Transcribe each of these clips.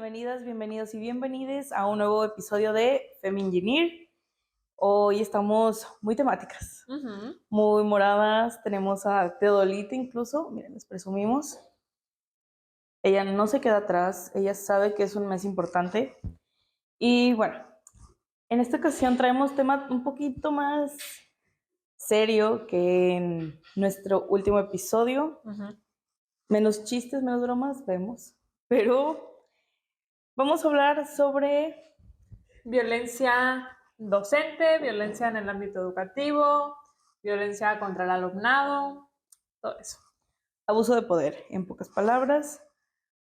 bienvenidas, bienvenidos y bienvenides a un nuevo episodio de Femingineer. Hoy estamos muy temáticas, muy moradas. Tenemos a Teodolita incluso, miren, les presumimos. Ella no se queda atrás, ella sabe que es un mes importante. Y bueno, en esta ocasión traemos tema un poquito más serio que en nuestro último episodio. Menos chistes, menos bromas, vemos. Pero vamos a hablar sobre violencia docente, violencia en el ámbito educativo, violencia contra el alumnado, todo eso. abuso de poder, en pocas palabras,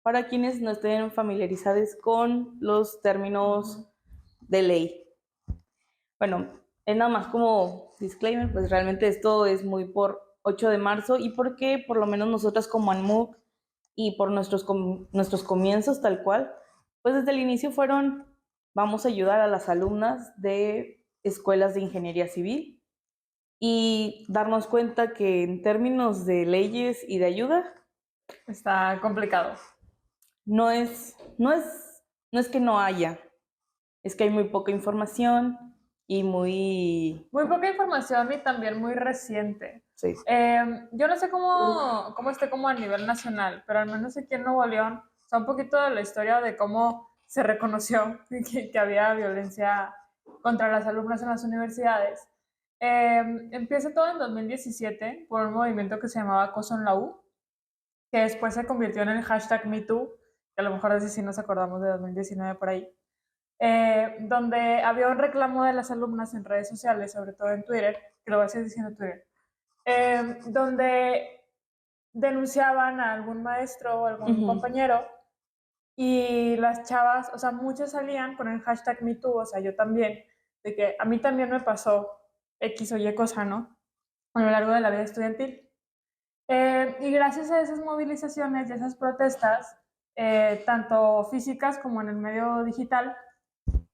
para quienes no estén familiarizados con los términos de ley. Bueno, es nada más como disclaimer, pues realmente esto es muy por 8 de marzo y porque por lo menos nosotras como ANMUC y por nuestros comienzos tal cual, pues desde el inicio fueron, vamos a ayudar a las alumnas de escuelas de ingeniería civil y darnos cuenta que en términos de leyes y de ayuda, está complicado. no es que no haya, es que hay muy poca información y muy poca información y también muy reciente. Sí. Yo no sé cómo esté como a nivel nacional, pero al menos aquí en Nuevo León, o sea, un poquito de la historia de cómo se reconoció que había violencia contra las alumnas en las universidades. Empieza todo en 2017 por un movimiento que se llamaba Acoso en la U, que después se convirtió en el hashtag MeToo, que a lo mejor así sí nos acordamos de 2019 por ahí, donde había un reclamo de las alumnas en redes sociales, sobre todo en Twitter, que lo voy a seguir diciendo Twitter, donde denunciaban a algún maestro o algún compañero y las chavas, o sea, muchas salían con el hashtag MeToo, o sea, yo también, de que a mí también me pasó X o Y cosa, ¿no? A lo largo de la vida estudiantil. Y gracias a esas movilizaciones y esas protestas, tanto físicas como en el medio digital,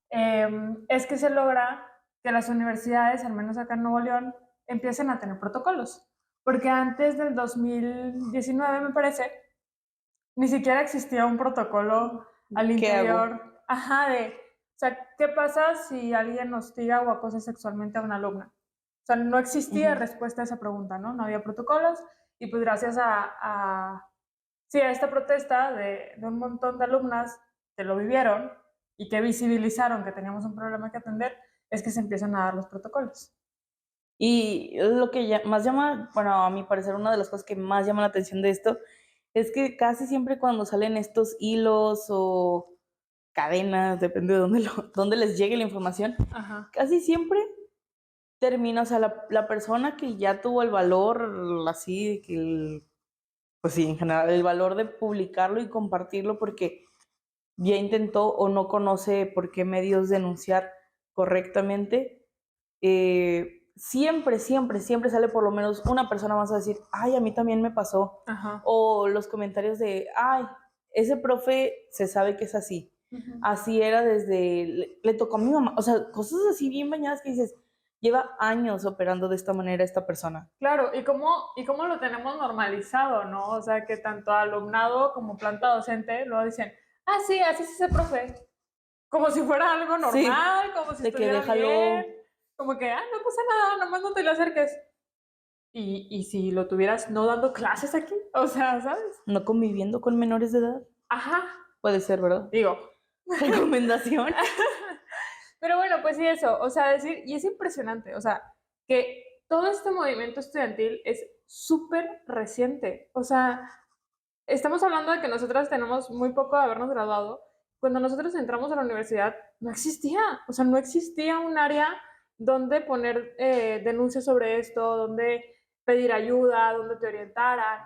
es que se logra que las universidades, al menos acá en Nuevo León, empiecen a tener protocolos. Porque antes del 2019, me parece, ni siquiera existía un protocolo al interior. Ajá, o sea, ¿qué pasa si alguien hostiga o acosa sexualmente a una alumna? O sea, no existía respuesta a esa pregunta, ¿no? No había protocolos y pues gracias a esta protesta de un montón de alumnas que lo vivieron y que visibilizaron que teníamos un problema que atender, es que se empiezan a dar los protocolos. Y lo que más llama, bueno, a mi parecer, una de las cosas que más llama la atención de esto es que casi siempre cuando salen estos hilos o cadenas, depende de dónde les llegue la información, casi siempre termina, o sea, la persona que ya tuvo el valor, así, que pues sí, en general, el valor de publicarlo y compartirlo porque ya intentó o no conoce por qué medios denunciar correctamente, siempre sale por lo menos una persona más a decir, ay, a mí también me pasó. O los comentarios de, ay, ese profe se sabe que es así. Así era le tocó a mi mamá. O sea, cosas así bien bañadas que dices, lleva años operando de esta manera esta persona. Claro, y cómo lo tenemos normalizado, ¿no? O sea, que tanto alumnado como planta docente lo dicen, ah, sí, así es ese profe. Como si fuera algo normal, sí, como si estuviera bien. Como que, no pasa nada, nomás no te le acerques. Y si lo tuvieras no dando clases aquí, o sea, ¿sabes? No conviviendo con menores de edad. Ajá. Puede ser, ¿verdad? Digo. Recomendación. Pero bueno, pues sí, eso, o sea, decir, y es impresionante, o sea, que todo este movimiento estudiantil es súper reciente, o sea, estamos hablando de que nosotras tenemos muy poco de habernos graduado. Cuando nosotros entramos a la universidad, no existía, o sea, no existía un área donde poner denuncias sobre esto, donde pedir ayuda, donde te orientaran.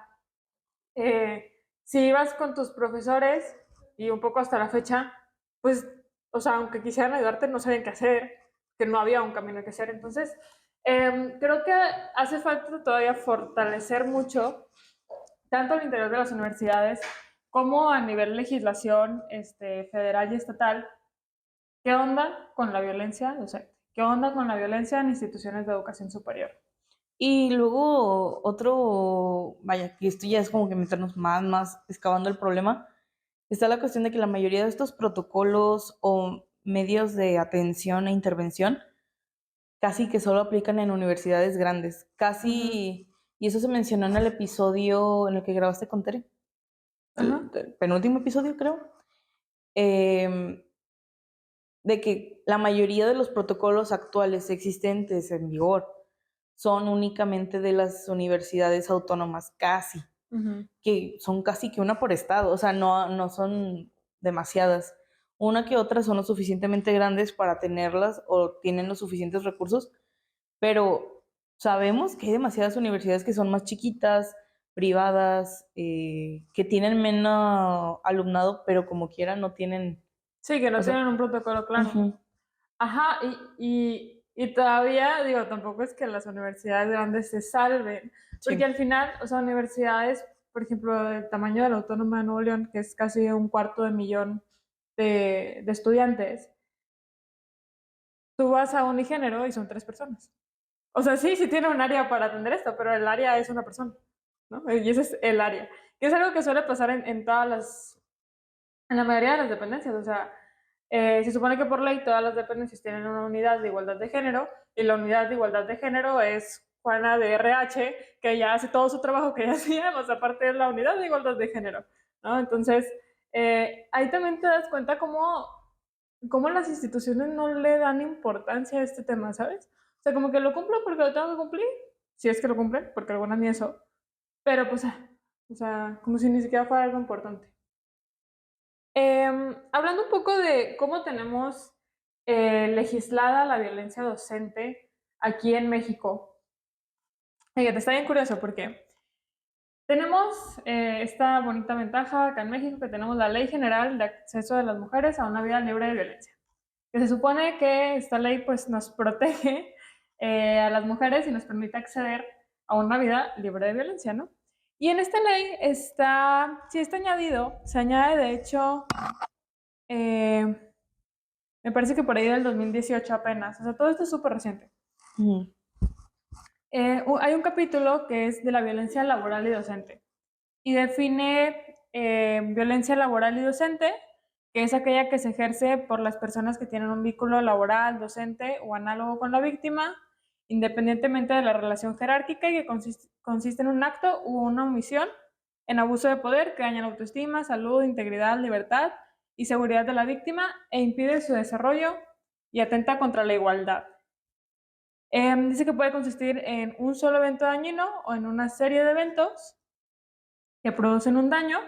Si ibas con tus profesores, y un poco hasta la fecha, pues, o sea, aunque quisieran ayudarte, no sabían qué hacer, que no había un camino que hacer. Entonces, creo que hace falta todavía fortalecer mucho tanto al interior de las universidades como a nivel legislación federal y estatal, ¿qué onda con la violencia docente? ¿Qué onda con la violencia en instituciones de educación superior? Y luego vaya, que esto ya es como que meternos más excavando el problema, está la cuestión de que la mayoría de estos protocolos o medios de atención e intervención casi que solo aplican en universidades grandes. Casi, y eso se mencionó en el episodio en el que grabaste con Tere, el penúltimo episodio, creo, de que la mayoría de los protocolos actuales existentes en vigor son únicamente de las universidades autónomas, casi, que son casi que una por estado, o sea, no son demasiadas. Una que otra son lo suficientemente grandes para tenerlas o tienen los suficientes recursos, pero sabemos que hay demasiadas universidades que son más chiquitas, privadas, que tienen menos alumnado, pero como quiera no tienen... Sí, que no tienen un protocolo claro. Ajá, y todavía, digo, tampoco es que las universidades grandes se salven, porque al final, o sea, universidades, por ejemplo, del tamaño de la Autónoma de Nuevo León, que es casi 250,000 de estudiantes, tú vas a Unigénero y son 3 personas. O sea, sí tiene un área para atender esto, pero el área es una persona, ¿no? Y ese es el área. Que es algo que suele pasar en la mayoría de las dependencias. O sea, se supone que por ley todas las dependencias tienen una unidad de igualdad de género, y la unidad de igualdad de género es Juana de RH, que ya hace todo su trabajo que ya hacíamos, aparte de la unidad de igualdad de género, ¿no? Entonces, ahí también te das cuenta cómo las instituciones no le dan importancia a este tema, ¿sabes? O sea, como que lo cumplo porque lo tengo que cumplir, si es que lo cumplen, porque algunas ni eso, pero pues, o sea, como si ni siquiera fuera algo importante. Hablando un poco de cómo tenemos legislada la violencia docente aquí en México. Fíjate, está bien curioso porque tenemos esta bonita ventaja acá en México, que tenemos la Ley General de Acceso de las Mujeres a una Vida Libre de Violencia, que se supone que esta ley pues nos protege a las mujeres y nos permite acceder a una vida libre de violencia, ¿no? Y en esta ley está añadido, se añade de hecho, me parece que por ahí del 2018 apenas, o sea, todo esto es súper reciente. Hay un capítulo que es de la violencia laboral y docente, y define violencia laboral y docente, que es aquella que se ejerce por las personas que tienen un vínculo laboral, docente o análogo con la víctima, independientemente de la relación jerárquica, y que consiste en un acto u una omisión en abuso de poder que daña la autoestima, salud, integridad, libertad y seguridad de la víctima e impide su desarrollo y atenta contra la igualdad. Dice que puede consistir en un solo evento dañino o en una serie de eventos que producen un daño,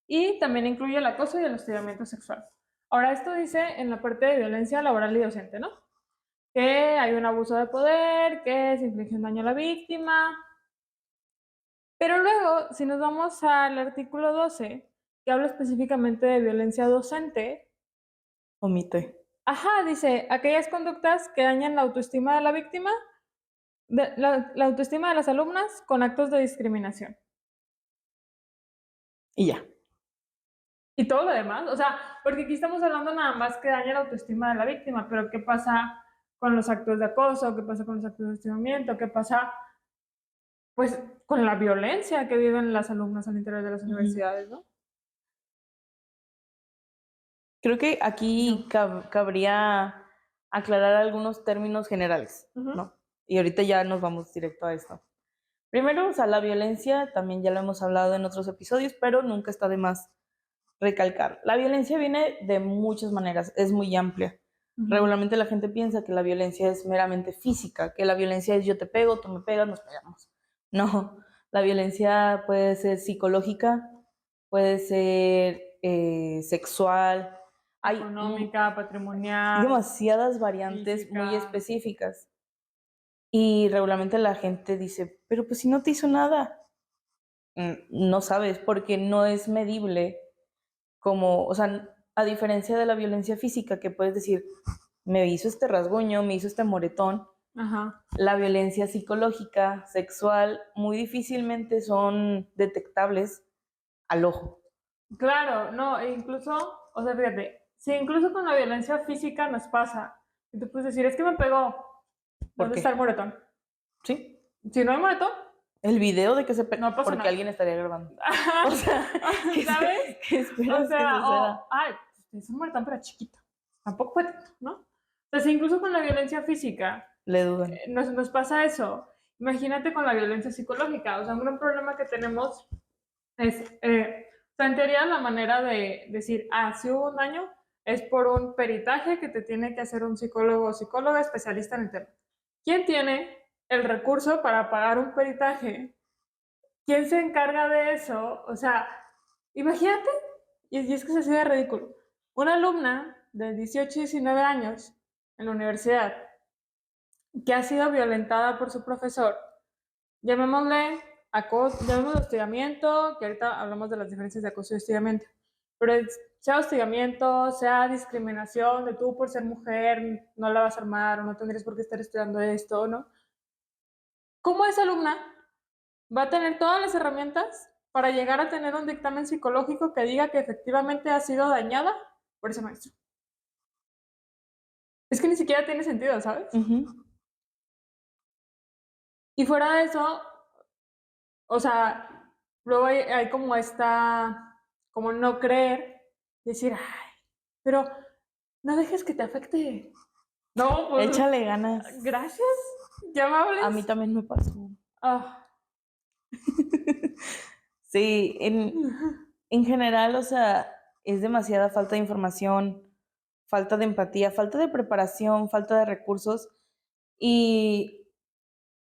y también incluye el acoso y el hostigamiento sexual. Ahora, esto dice en la parte de violencia laboral y docente, ¿no? Que hay un abuso de poder, que se inflige un daño a la víctima. Pero luego, si nos vamos al artículo 12, que habla específicamente de violencia docente, omite. Ajá, dice, aquellas conductas que dañan la autoestima de la víctima, la autoestima de las alumnas con actos de discriminación. Y ya. Y todo lo demás, o sea, porque aquí estamos hablando nada más que daña la autoestima de la víctima, pero ¿qué pasa con los actos de acoso? ¿Qué pasa con los actos de hostigamiento? ¿Qué pasa, pues, con la violencia que viven las alumnas al interior de las universidades, ¿no? Creo que aquí cabría aclarar algunos términos generales, ¿no? Y ahorita ya nos vamos directo a esto. Primero, o sea, la violencia, también ya lo hemos hablado en otros episodios, pero nunca está de más recalcar. La violencia viene de muchas maneras, es muy amplia. Regularmente la gente piensa que la violencia es meramente física, que la violencia es yo te pego, tú me pegas, nos pegamos. No, la violencia puede ser psicológica, puede ser sexual, económica, patrimonial, demasiadas variantes física, muy específicas. Y regularmente la gente dice, pero pues si no te hizo nada, no sabes, porque no es medible como, o sea, a diferencia de la violencia física, que puedes decir, me hizo este rasguño, me hizo este moretón. Ajá. La violencia psicológica, sexual, muy difícilmente son detectables al ojo. Claro, no, incluso, o sea, fíjate, si incluso con la violencia física nos pasa, y tú puedes decir, es que me pegó, ¿dónde está el moretón? Sí. Si no hay moretón, El video de que se... No pasa porque nada. alguien estaría grabando. O sea, ¿sabes? ¿qué esperas O sea, que suceda? ay, pues es un muertón, pero chiquito. Tampoco fue tanto, ¿no? Entonces, incluso con la violencia física, Le dudan. nos pasa eso. Imagínate con la violencia psicológica. O sea, un gran problema que tenemos es, o sea, en teoría la manera de decir, si hubo un daño, es por un peritaje que te tiene que hacer un psicólogo o psicóloga especialista en el tema. ¿Quién tiene el recurso para pagar un peritaje? ¿Quién se encarga de eso? O sea, imagínate, y es que se sigue ridículo, una alumna de 18 y 19 años en la universidad que ha sido violentada por su profesor, llamémosle acoso, llamémosle hostigamiento, que ahorita hablamos de las diferencias de acoso y hostigamiento, pero sea hostigamiento, sea discriminación de tú por ser mujer, no la vas a armar o no tendrías por qué estar estudiando esto, ¿no? ¿Cómo esa alumna va a tener todas las herramientas para llegar a tener un dictamen psicológico que diga que efectivamente ha sido dañada por ese maestro? Es que ni siquiera tiene sentido, ¿sabes? Y fuera de eso, o sea, luego hay como como no creer, decir, ay, pero no dejes que te afecte. No, pues. Échale ganas. Gracias, ya me hables. A mí también me pasó. Sí, en general, o sea, es demasiada falta de información, falta de empatía, falta de preparación, falta de recursos y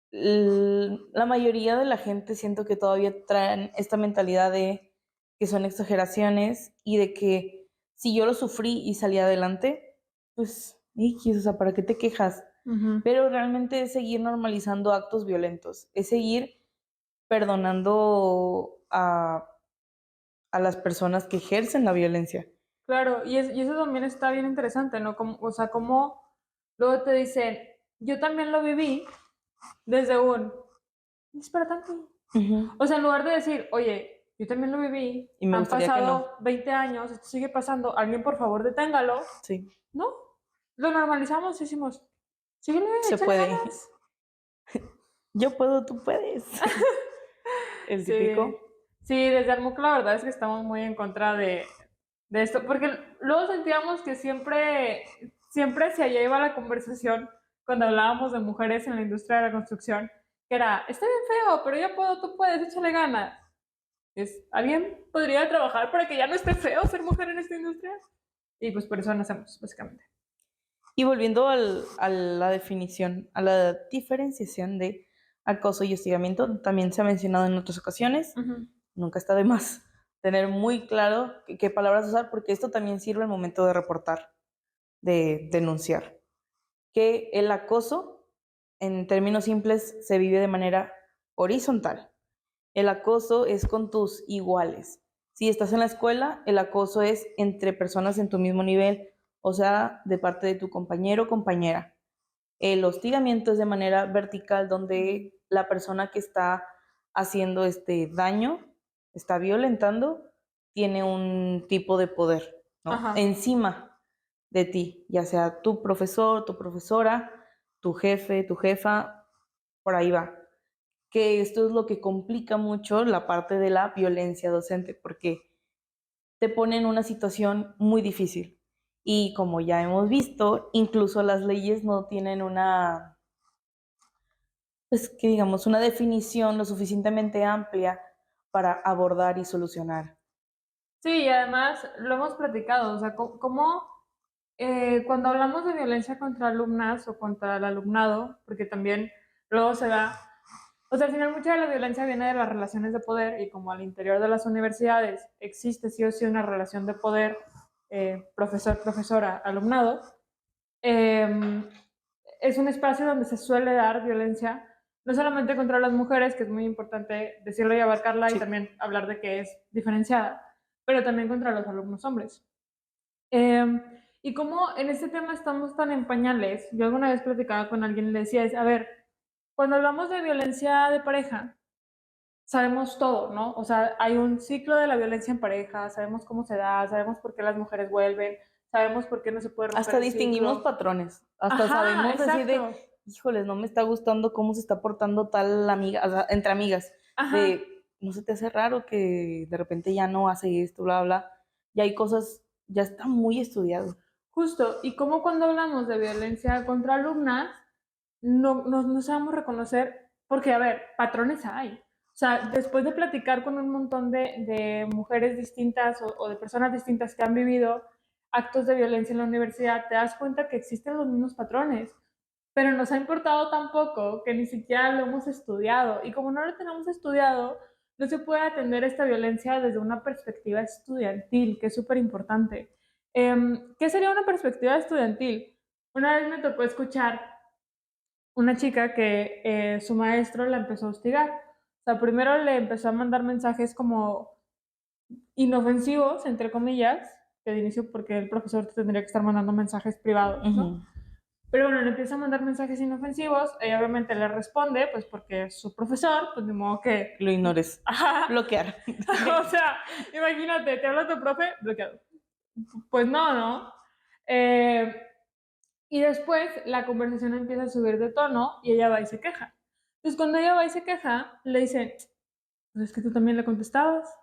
la mayoría de la gente siento que todavía traen esta mentalidad de que son exageraciones y de que si yo lo sufrí y salí adelante, pues, o sea, ¿para qué te quejas? Pero realmente es seguir normalizando actos violentos, es seguir perdonando a las personas que ejercen la violencia. Claro, y eso también está bien interesante, ¿no? O sea, como luego te dicen, yo también lo viví desde no es para tanto. O sea, en lugar de decir, oye, yo también lo viví, Y me han gustaría que pasado no. 20 años, esto sigue pasando, alguien por favor deténgalo. Sí. No, lo normalizamos y decimos, síguele, Se échale puede. ganas. Yo puedo, tú puedes. El típico. Sí, desde Armuc la verdad es que estamos muy en contra de esto, porque luego sentíamos que siempre hacia allá iba la conversación cuando hablábamos de mujeres en la industria de la construcción, que era, está bien feo, pero yo puedo, tú puedes, échale ganas. ¿Alguien podría trabajar para que ya no esté feo ser mujer en esta industria? Y pues por eso nacemos, básicamente. Y volviendo a la definición, a la diferenciación de acoso y hostigamiento, también se ha mencionado en otras ocasiones. Nunca está de más tener muy claro qué palabras usar, porque esto también sirve al momento de reportar, de denunciar. Que el acoso, en términos simples, se vive de manera horizontal. El acoso es con tus iguales. Si estás en la escuela, el acoso es entre personas en tu mismo nivel, o sea, de parte de tu compañero o compañera. El hostigamiento es de manera vertical, donde la persona que está haciendo este daño, está violentando, tiene un tipo de poder, ¿no? Encima de ti, ya sea tu profesor, tu profesora, tu jefe, tu jefa, por ahí va. Que esto es lo que complica mucho la parte de la violencia docente, porque te pone en una situación muy difícil. Y como ya hemos visto, incluso las leyes no tienen una, pues que digamos, una definición lo suficientemente amplia para abordar y solucionar. Sí, y además lo hemos platicado, o sea, cómo cuando hablamos de violencia contra alumnas o contra el alumnado, porque también luego se da, o sea, al final mucha de la violencia viene de las relaciones de poder y como al interior de las universidades existe sí o sí una relación de poder profesor, profesora, alumnado, es un espacio donde se suele dar violencia, no solamente contra las mujeres, que es muy importante decirlo y abarcarla, y también hablar de que es diferenciada, pero también contra los alumnos hombres. Y como en este tema estamos tan en pañales, yo alguna vez platicaba con alguien y le decía, a ver, cuando hablamos de violencia de pareja, sabemos todo, ¿no? O sea, hay un ciclo de la violencia en pareja, sabemos cómo se da, sabemos por qué las mujeres vuelven, sabemos por qué no se puede romper hasta el distinguimos ciclo. patrones, hasta sabemos decir de, híjoles, no me está gustando cómo se está portando tal amiga, o sea, entre amigas, no se te hace raro que de repente ya no hace esto, bla, bla, ya hay cosas, ya está muy estudiado. Justo, y como cuando hablamos de violencia contra alumnas, no sabemos reconocer, porque, a ver, patrones hay. O sea, después de platicar con un montón de mujeres distintas o de personas distintas que han vivido actos de violencia en la universidad, te das cuenta que existen los mismos patrones. Pero nos ha importado tan poco que ni siquiera lo hemos estudiado. Y como no lo tenemos estudiado, no se puede atender esta violencia desde una perspectiva estudiantil, que es súper importante. ¿Qué sería una perspectiva estudiantil? Una vez me tocó escuchar una chica que su maestro la empezó a hostigar. O sea, primero le empezó a mandar mensajes como inofensivos, entre comillas, que de inicio porque el profesor te tendría que estar mandando mensajes privados, ¿no? Pero bueno, le empieza a mandar mensajes inofensivos, ella obviamente le responde, pues porque es su profesor, pues de modo que... Lo ignores. Ajá. Bloquear. O sea, imagínate, te habla tu profe, bloqueado. Pues no. Y después la conversación empieza a subir de tono y ella va y se queja. Entonces cuando ella va y se queja, le dice, pues es que tú también le contestabas.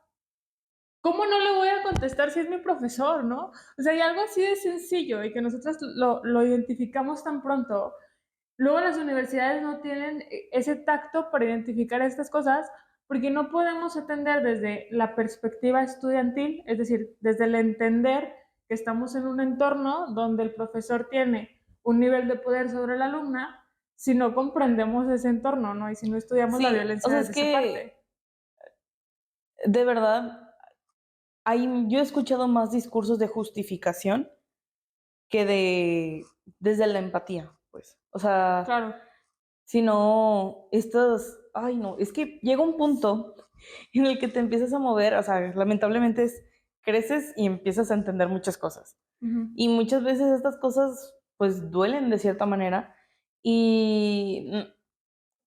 ¿Cómo no le voy a contestar si es mi profesor, no? O sea, hay algo así de sencillo y que nosotros lo identificamos tan pronto. Luego las universidades no tienen ese tacto para identificar estas cosas porque no podemos atender desde la perspectiva estudiantil, es decir, desde el entender que estamos en un entorno donde el profesor tiene un nivel de poder sobre la alumna si no comprendemos ese entorno, ¿no? Y si no estudiamos la violencia o sea, desde esa parte. De verdad, yo he escuchado más discursos de justificación que desde la empatía, pues. O sea, Claro. sino ay no, es que llega un punto en el que te empiezas a mover, o sea, lamentablemente creces y empiezas a entender muchas cosas. Y muchas veces estas cosas pues duelen de cierta manera y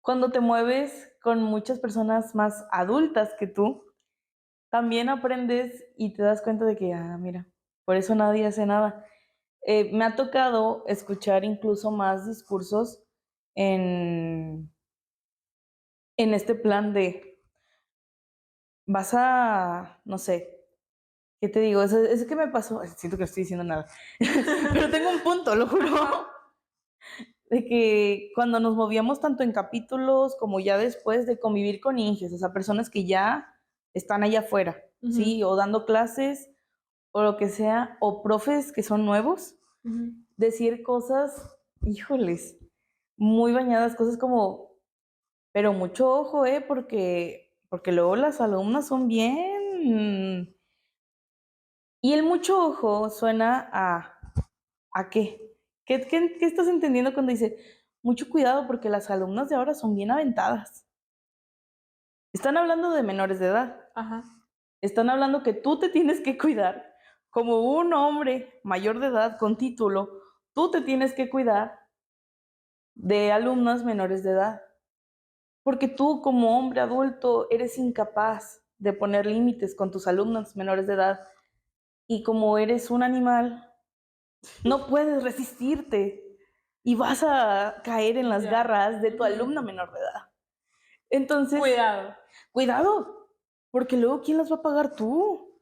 cuando te mueves con muchas personas más adultas que tú, también aprendes y te das cuenta de que, mira, por eso nadie hace nada. Me ha tocado escuchar incluso más discursos en, en este plan de, no sé, ¿qué te digo? Es que me pasó, siento que no estoy diciendo nada, pero tengo un punto, lo juro, de que cuando nos movíamos tanto en capítulos como ya después de convivir con inges, o sea, personas que ya están allá afuera, ¿sí? O dando clases o lo que sea, o profes que son nuevos, decir cosas, híjoles, muy bañadas, cosas como, pero mucho ojo, porque luego las alumnas son bien... Y el mucho ojo suena ¿a qué? ¿Qué estás entendiendo cuando dice, mucho cuidado porque las alumnas de ahora son bien aventadas? Están hablando de menores de edad. Ajá. Están hablando que tú te tienes que cuidar como un hombre mayor de edad con título, tú te tienes que cuidar de alumnas menores de edad. Porque tú como hombre adulto eres incapaz de poner límites con tus alumnos menores de edad y como eres un animal, no puedes resistirte y vas a caer en las garras de tu alumna menor de edad. Entonces, cuidado, porque luego ¿quién las va a pagar tú?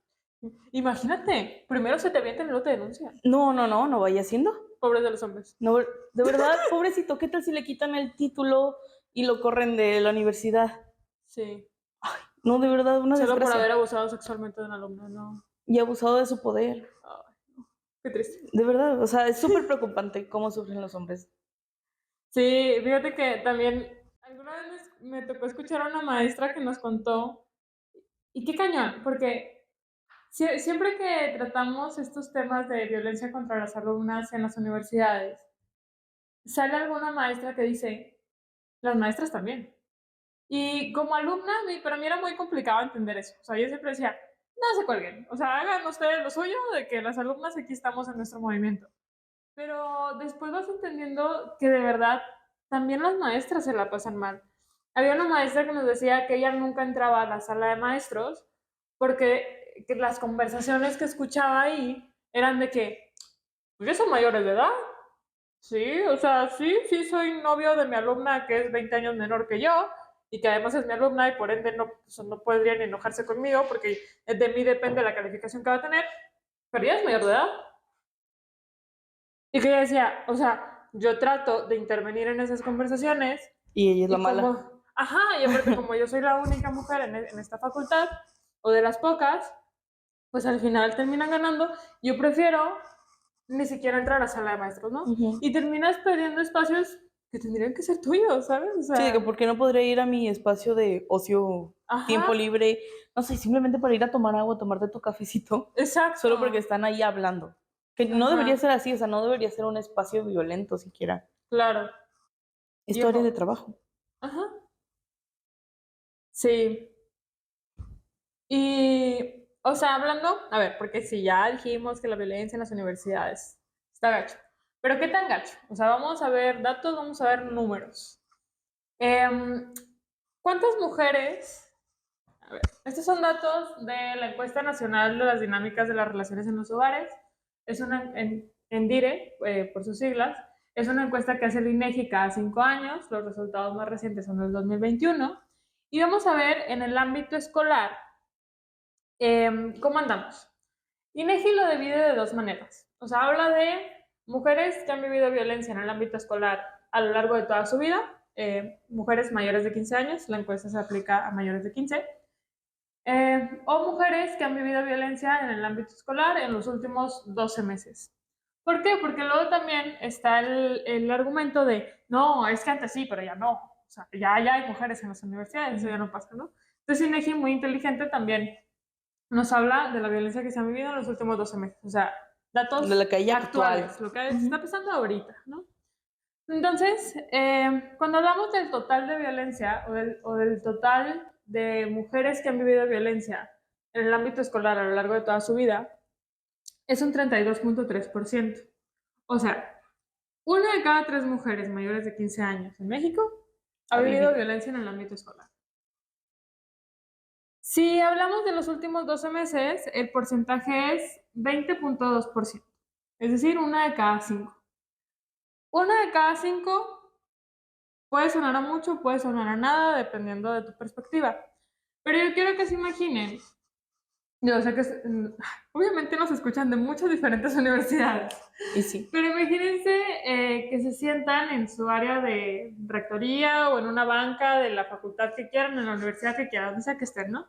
Imagínate, primero se te avientan y luego te denuncian. No vaya siendo. Pobres de los hombres. No, de verdad, pobrecito, ¿qué tal si le quitan el título y lo corren de la universidad? Sí. Ay, no, de verdad, una Solo desgracia. por haber abusado sexualmente de un alumno, no. Y abusado de su poder. Ay, no. Qué triste. De verdad, o sea, es súper preocupante cómo sufren los hombres. Sí, fíjate que también alguna vez me tocó escuchar a una maestra que nos contó, y qué cañón, porque siempre que tratamos estos temas de violencia contra las alumnas en las universidades, sale alguna maestra que dice, las maestras también. Y como alumna, para mí era muy complicado entender eso. O sea, yo siempre decía, no se cuelguen. O sea, hagan ustedes lo suyo de que las alumnas aquí estamos en nuestro movimiento. Pero después vas entendiendo que de verdad también las maestras se la pasan mal. Había una maestra que nos decía que ella nunca entraba a la sala de maestros porque las conversaciones que escuchaba ahí eran de que, pues ya son mayores de edad. Sí, o sea, sí soy novio de mi alumna que es 20 años menor que yo y que además es mi alumna y por ende no, pues, no podría ni enojarse conmigo porque de mí depende la calificación que va a tener, pero ella es mayor de edad. Y que ella decía, o sea, yo trato de intervenir en esas conversaciones Y ella es la y mala. como, ajá, y aparte como yo soy la única mujer en esta facultad, o de las pocas, pues al final terminan ganando. Yo prefiero ni siquiera entrar a la sala de maestros, ¿no? Ujú. Y terminas perdiendo espacios que tendrían que ser tuyos, ¿sabes? O Sí, de que sea, por qué no podría ir a mi espacio de ocio, ajá, tiempo libre, no sé, simplemente para ir a tomar agua, tomarte tu cafecito, solo porque exacto, están ahí hablando. Que no debería ajá, ser así, o sea, no debería ser un espacio violento siquiera. claro. Es Y tu área de ojo, trabajo. ajá, sí. Y, o sea, hablando, a ver, porque si ya dijimos que la violencia en las universidades está gacho, pero ¿qué tan gacho? O sea, vamos a ver datos, vamos a ver números. Em, ¿Cuántas mujeres? A ver, estos son datos de la encuesta nacional de las dinámicas de las relaciones en los hogares. Es una en DIRE, por sus siglas. Es una encuesta que hace el INEGI cada 5 años. Los resultados más recientes son del 2021. Y vamos a ver en el ámbito escolar cómo andamos. INEGI lo divide de dos maneras. O sea, habla de mujeres que han vivido violencia en el ámbito escolar a lo largo de toda su vida, mujeres mayores de 15 años, la encuesta se aplica a mayores de 15, o mujeres que han vivido violencia en el ámbito escolar en los últimos 12 meses. ¿Por qué? Porque luego también está el argumento de, no, es que antes sí, pero ya no. O sea, ya hay mujeres en las universidades, eso ya no pasa, ¿no? Entonces, INEGI, muy inteligente, también nos habla de la violencia que se ha vivido en los últimos 12 meses. O sea, De la datos calle actual. actuales, lo que está Ujú. pasando ahorita, ¿no? Entonces, cuando hablamos del total de violencia o del total de mujeres que han vivido violencia en el ámbito escolar a lo largo de toda su vida, es un 32.3%. O sea, una de cada tres mujeres mayores de 15 años en México ha Ha vivido vivido. violencia en el ámbito escolar. Si hablamos de los últimos 12 meses, el porcentaje es 20.2%. Es decir, una de cada cinco. Una de cada cinco puede sonar a mucho, puede sonar a nada, dependiendo de tu perspectiva. Pero yo quiero que se imaginen, yo sé que obviamente nos escuchan de muchas diferentes universidades, Y sí. pero imagínense que se sientan en su área de rectoría o en una banca de la facultad que quieran, en la universidad que quieran, donde sea que estén, ¿no?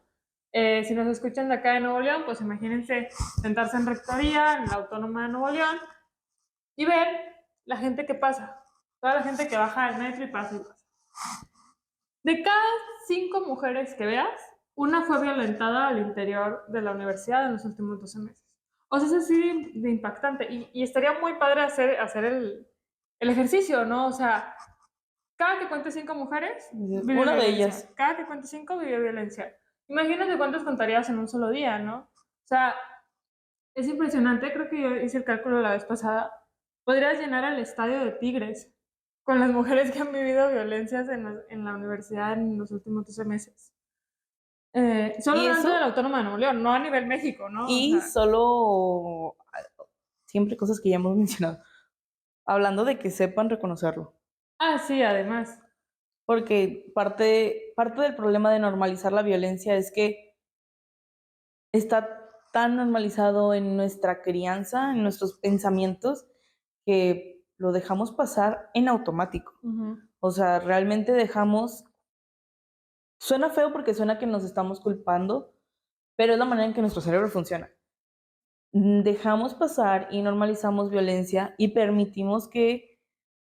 Si nos escuchan de acá de Nuevo León, pues imagínense sentarse en rectoría, en la Autónoma de Nuevo León, y ver la gente que pasa, toda la gente que baja del metro y pasa y pasa. De cada 5 mujeres que veas, una fue violentada al interior de la universidad en los últimos 12 meses. O sea, es así de impactante. Y estaría muy padre hacer el ejercicio, ¿no? O sea, cada que cuente 5 mujeres, vive Una de violencia. ellas. Cada que cuente 5, vive violencia. Imagínate cuántos contarías en un solo día, ¿no? O sea, es impresionante. Creo que yo hice el cálculo la vez pasada. Podrías llenar el estadio de Tigres con las mujeres que han vivido violencias en la universidad en los últimos 12 meses. Solo Y hablando de la eso, Autónoma de Nuevo León, no a nivel México, ¿no? O y sea, solo, siempre cosas que ya hemos mencionado, hablando de que sepan reconocerlo. sí, además. Porque parte del problema de normalizar la violencia es que está tan normalizado en nuestra crianza, en nuestros pensamientos, que lo dejamos pasar en automático. Ujú. O sea, realmente dejamos, suena feo porque suena que nos estamos culpando, pero es la manera en que nuestro cerebro funciona. Dejamos pasar y normalizamos violencia y permitimos que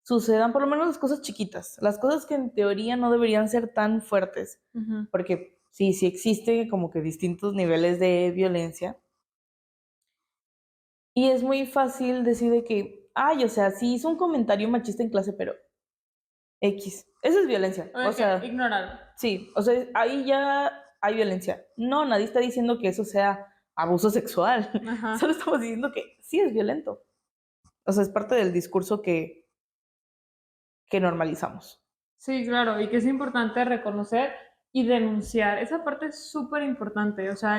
sucedan por lo menos las cosas chiquitas, las cosas que en teoría no deberían ser tan fuertes, Ujú. porque sí, sí existe como que distintos niveles de violencia. Y es muy fácil decir de que, ay, o sea, sí hizo un comentario machista en clase, pero X. Eso es violencia. O O de que sea, ignorarlo. sí, o sea, ahí ya hay violencia. No, nadie está diciendo que eso sea abuso sexual. Solo Ajá. estamos diciendo que sí es violento. O sea, es parte del discurso que normalizamos. Sí, claro, y que es importante reconocer y denunciar. Esa parte es súper importante, o sea,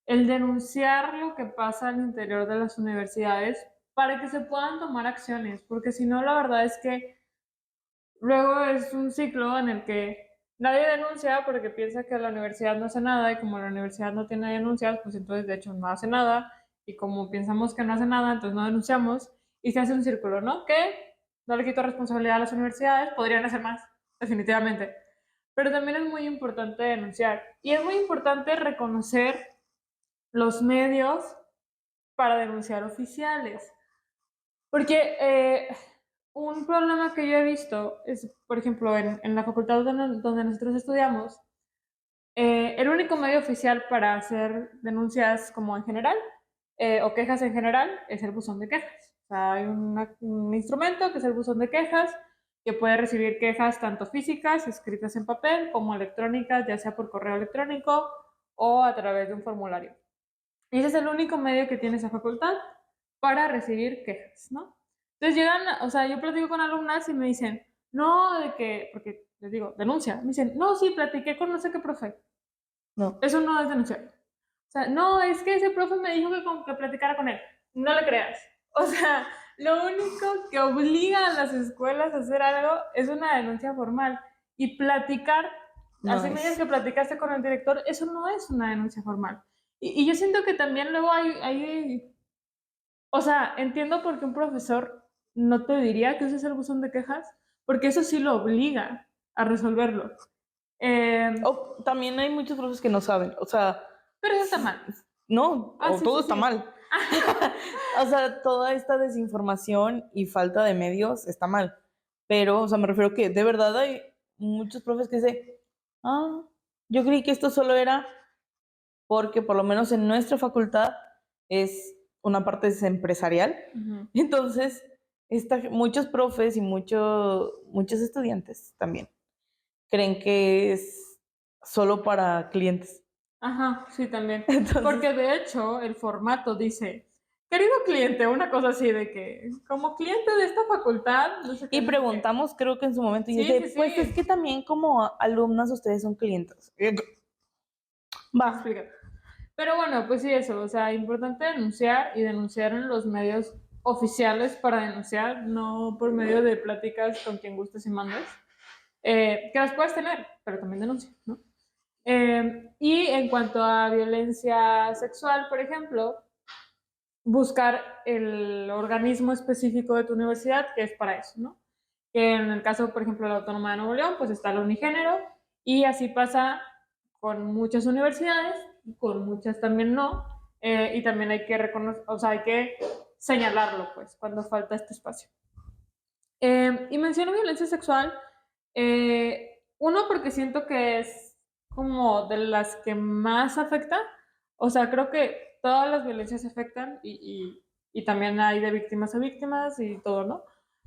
el denunciar lo que pasa al interior de las universidades, para que se puedan tomar acciones, porque si no, la verdad es que luego es un ciclo en el que nadie denuncia porque piensa que la universidad no hace nada y como la universidad no tiene denuncias, pues entonces de hecho no hace nada y como pensamos que no hace nada, entonces no denunciamos y se hace un círculo, ¿no? Que no le quito responsabilidad a las universidades, podrían hacer más, definitivamente. Pero también es muy importante denunciar y es muy importante reconocer los medios para denunciar oficiales. Porque un problema que yo he visto es, por ejemplo, en la facultad donde nosotros estudiamos, el único medio oficial para hacer denuncias como en general o quejas en general es el buzón de quejas. O sea, hay un instrumento que es el buzón de quejas que puede recibir quejas tanto físicas, escritas en papel, como electrónicas, ya sea por correo electrónico o a través de un formulario. Y ese es el único medio que tiene esa facultad para recibir quejas, ¿no? Entonces llegan, o sea, yo platico con alumnas y me dicen, no, de que, porque les digo, denuncia. Me dicen, no, sí, platiqué con no sé qué profe. No. Eso no es denunciar. O sea, no, es que ese profe me dijo que platicara con él. No le creas. O sea, lo único que obliga a las escuelas a hacer algo es una denuncia formal. Y platicar, No así me digas es. que platicaste con el director, eso no es una denuncia formal. Y yo siento que también luego o sea, entiendo por qué un profesor no te diría que uses el buzón de quejas, porque eso sí lo obliga a resolverlo. O también hay muchos profes que no saben, o sea, Pero eso está mal. no, Ah, o sí, todo sí, está sí. mal. O sea, toda esta desinformación y falta de medios está mal. Pero, o sea, me refiero que de verdad hay muchos profes que dicen, ah, yo creí que esto solo era porque por lo menos en nuestra facultad es una parte es empresarial. Ujú. Entonces, muchos profes y muchos estudiantes también creen que es solo para clientes. Ajá, sí, también. Entonces, Porque de hecho el formato dice, querido cliente, una cosa así de que, como cliente de esta facultad, no sé qué, y no sé qué. preguntamos, creo que en su momento, y Sí, sí, dice, pues es sí. que también como alumnas ustedes son clientes. Va. Explica. Pero bueno, pues sí, eso, o sea, importante denunciar y denunciar en los medios oficiales para denunciar, no por medio de pláticas con quien gustes y mandes, que las puedes tener, pero también denuncia, ¿no? Y en cuanto a violencia sexual, por ejemplo, buscar el organismo específico de tu universidad, que es para eso, ¿no? Que en el caso, por ejemplo, de la Autónoma de Nuevo León, pues está el Unigénero, y así pasa con muchas universidades, con muchas también no, y también hay que reconocer, o sea, hay que señalarlo, pues, cuando falta este espacio. Y menciono violencia sexual, uno, porque siento que es como de las que más afecta, o sea, creo que todas las violencias afectan y también hay de víctimas a víctimas y todo, ¿no?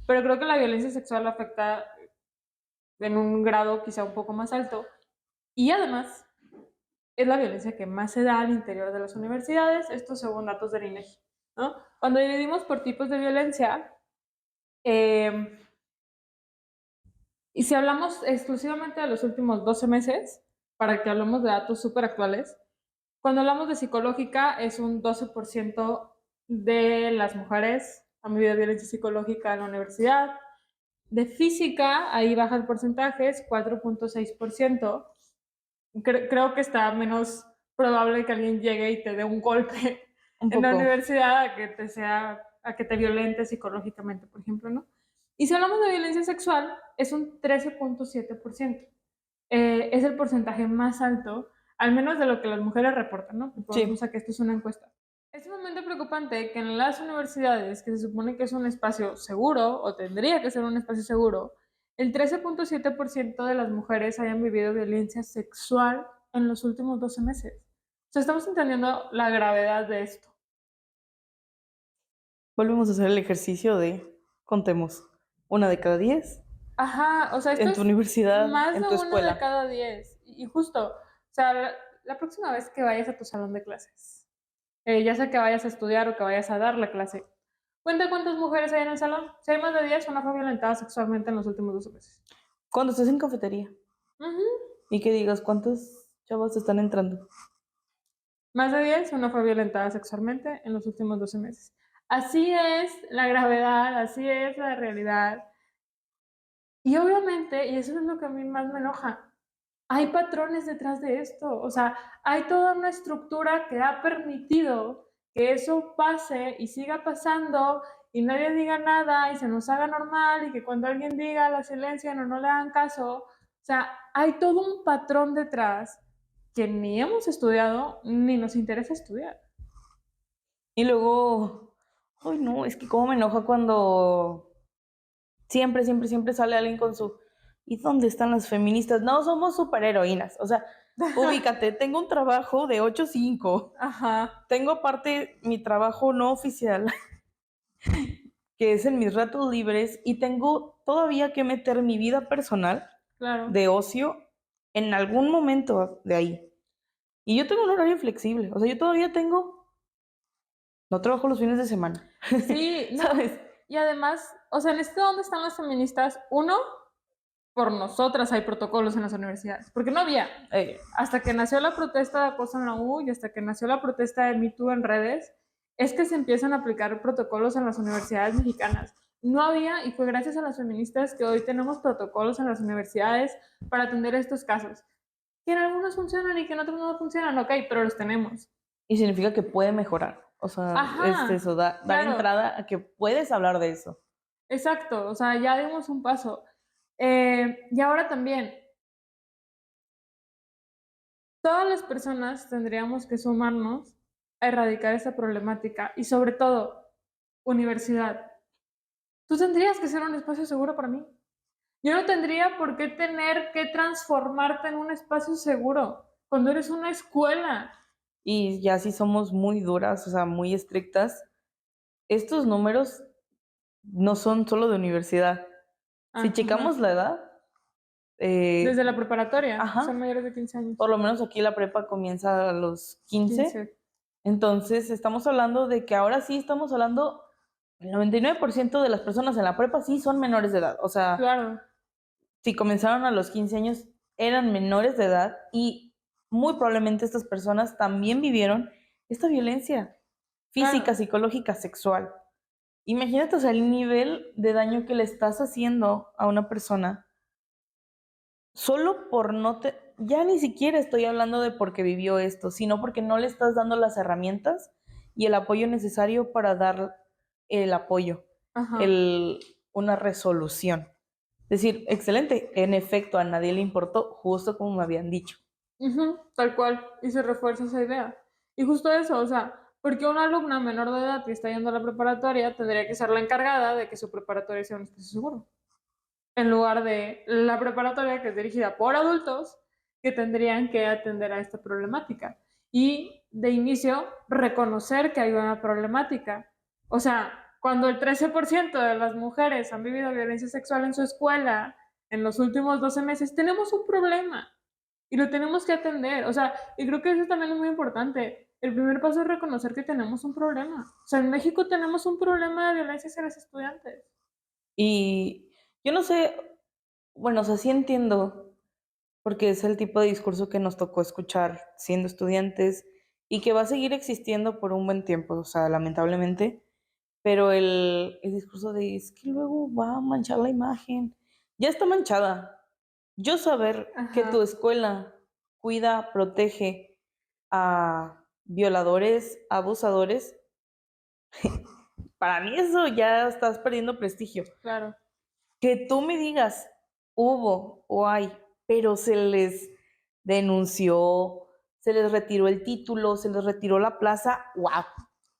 Pero creo que la violencia sexual afecta en un grado quizá un poco más alto y además es la violencia que más se da al interior de las universidades, esto según datos del INEGI, ¿no? Cuando dividimos por tipos de violencia, eh, y si hablamos exclusivamente de los últimos 12 meses, para que hablemos de datos súper actuales, cuando hablamos de psicológica es un 12% de las mujeres han vivido violencia psicológica en la universidad. De física, ahí baja el porcentaje, es 4.6%. Creo que está menos probable que alguien llegue y te dé un golpe Un en la poco. universidad a que te violente psicológicamente, por ejemplo, ¿no? Y si hablamos de violencia sexual, es un 13.7%. Es el porcentaje más alto, al menos de lo que las mujeres reportan, ¿no? Sí. O sea, que esto es una encuesta. Es sumamente preocupante que en las universidades, que se supone que es un espacio seguro, o tendría que ser un espacio seguro, el 13.7% de las mujeres hayan vivido violencia sexual en los últimos 12 meses. O sea, estamos entendiendo la gravedad de esto. Volvemos a hacer el ejercicio de, contemos, 1 de cada 10 Ajá, o sea, esto en tu es universidad, más en de tu 1 de cada 10. Y justo, o sea, la próxima vez que vayas a tu salón de clases, ya sea que vayas a estudiar o que vayas a dar la clase, cuenta cuántas mujeres hay en el salón. Si hay más de 10, una fue violentada sexualmente en los últimos 12 meses. cuando estés en cafetería Ujú. y que digas cuántos chavos están entrando. Más de 10, una fue violentada sexualmente en los últimos 12 meses. Así es la gravedad, así es la realidad. Y obviamente, y eso es lo que a mí más me enoja, hay patrones detrás de esto, o sea, hay toda una estructura que ha permitido que eso pase y siga pasando y nadie diga nada y se nos haga normal y que cuando alguien diga la silencian o no le hagan caso. O sea, hay todo un patrón detrás que ni hemos estudiado ni nos interesa estudiar. Y luego, ay no, es que cómo me enoja cuando siempre, siempre, siempre sale alguien con su, ¿y dónde están las feministas? No, somos superheroínas. O sea, ubícate, tengo un trabajo de 8 a 5. Ajá, Tengo aparte mi trabajo no oficial, que es en mis ratos libres, y tengo todavía que meter mi vida personal claro. de ocio en algún momento de ahí. Y yo tengo un horario flexible, o sea, yo todavía tengo, no trabajo los fines de semana, Sí, no. ¿sabes? Y además, o sea, en este ¿dónde están las feministas? Uno, por nosotras hay protocolos en las universidades, porque no había. Hasta que nació la protesta de acoso en la U y hasta que nació la protesta de Me Too en redes, es que se empiezan a aplicar protocolos en las universidades mexicanas. No había, y fue gracias a las feministas que hoy tenemos protocolos en las universidades para atender estos casos. Que en algunos funcionan y que en otros no funcionan, ok, pero los tenemos. Y significa que puede mejorar. O sea, es Ajá, eso, dar claro, entrada a que puedes hablar de eso. exacto, o sea, ya dimos un paso. Y ahora también, todas las personas tendríamos que sumarnos a erradicar esta problemática y sobre todo, universidad. Tú tendrías que ser un espacio seguro para mí. Yo no tendría por qué tener que transformarte en un espacio seguro cuando eres una escuela. Y ya si somos muy duras, o sea, muy estrictas, estos números no son solo de universidad. Si Ajá. checamos la edad, Desde la preparatoria, son ajá, mayores de 15 años. por lo menos aquí la prepa comienza a los 15. 15. Entonces, estamos hablando de que ahora sí estamos hablando, el 99% de las personas en la prepa sí son menores de edad. O sea, Claro, si comenzaron a los 15 años, eran menores de edad y muy probablemente estas personas también vivieron esta violencia física, claro. psicológica, sexual. Imagínate, o sea, el nivel de daño que le estás haciendo a una persona solo por no te... Ya ni siquiera estoy hablando de porque vivió esto, sino porque no le estás dando las herramientas y el apoyo necesario para dar el apoyo, Ajá. el, una resolución. Es decir, excelente, en efecto, a nadie le importó, justo como me habían dicho. Ujú, tal cual, y se refuerza esa idea. Y justo eso, o sea, porque una alumna menor de edad que está yendo a la preparatoria tendría que ser la encargada de que su preparatoria sea un espacio seguro, en lugar de la preparatoria que es dirigida por adultos que tendrían que atender a esta problemática. Y de inicio, reconocer que hay una problemática. O sea, cuando el 13% de las mujeres han vivido violencia sexual en su escuela en los últimos 12 meses, tenemos un problema y lo tenemos que atender. O sea, y creo que eso también es muy importante. El primer paso es reconocer que tenemos un problema. O sea, en México tenemos un problema de violencia hacia los estudiantes. Y yo no sé, bueno, o sea, sí entiendo, porque es el tipo de discurso que nos tocó escuchar siendo estudiantes y que va a seguir existiendo por un buen tiempo, o sea, lamentablemente, pero el discurso de es que luego va a manchar la imagen, ya está manchada. Yo saber que tu Ajá. escuela cuida, protege a violadores, abusadores, para mí eso ya estás perdiendo prestigio. Claro. Que tú me digas, hubo o hay, pero se les denunció, se les retiró el título, se les retiró la plaza, wow.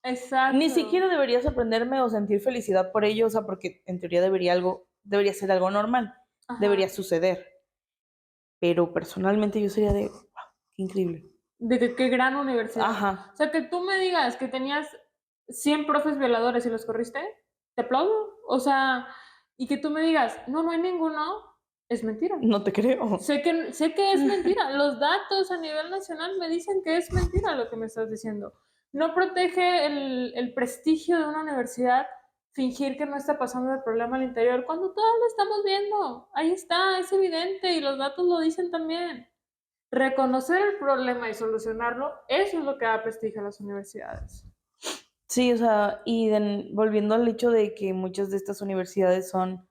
Ni Exacto. siquiera debería sorprenderme o sentir felicidad por ello, o sea, porque en teoría debería ser algo normal, debería Ajá. suceder. Pero personalmente yo sería de, wow, qué increíble. De que qué gran universidad. Ajá, O sea, que tú me digas que tenías 100 profes violadores y los corriste, te aplaudo. O sea, y que tú me digas, no, no hay ninguno, es mentira. no te creo. Sé que es mentira. Los datos a nivel nacional me dicen que es mentira lo que me estás diciendo. No protege el prestigio de una universidad fingir que no está pasando el problema al interior cuando todos lo estamos viendo. Ahí está, es evidente y los datos lo dicen también. Reconocer el problema y solucionarlo, eso es lo que da prestigio a las universidades. Sí, o sea, y volviendo al hecho de que muchas de estas universidades son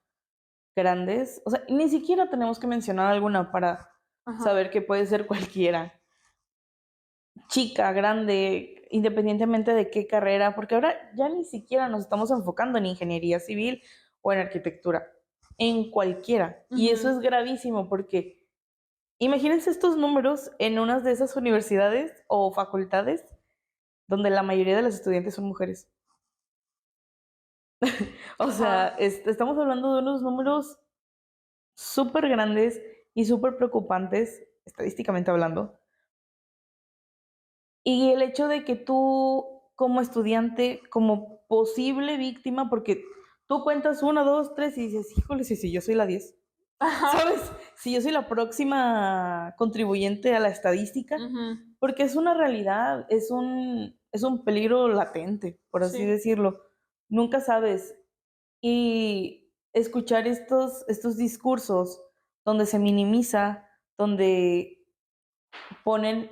grandes, o sea, ni siquiera tenemos que mencionar alguna para Ajá. saber que puede ser cualquiera, chica, grande, independientemente de qué carrera, porque ahora ya ni siquiera nos estamos enfocando en ingeniería civil o en arquitectura, en cualquiera. Y eso es gravísimo porque imagínense estos números en unas de esas universidades o facultades donde la mayoría de los estudiantes son mujeres. O sea, Ajá. estamos hablando de unos números súper grandes y súper preocupantes, estadísticamente hablando. Y el hecho de que tú, como estudiante, como posible víctima, porque tú cuentas una, dos, tres y dices, híjole, si yo soy la 10, Ajá. ¿sabes? Si yo soy la próxima contribuyente a la estadística, Ujú. porque es una realidad, es un peligro latente, por así Sí. decirlo. Nunca sabes. Y escuchar estos discursos donde se minimiza, donde ponen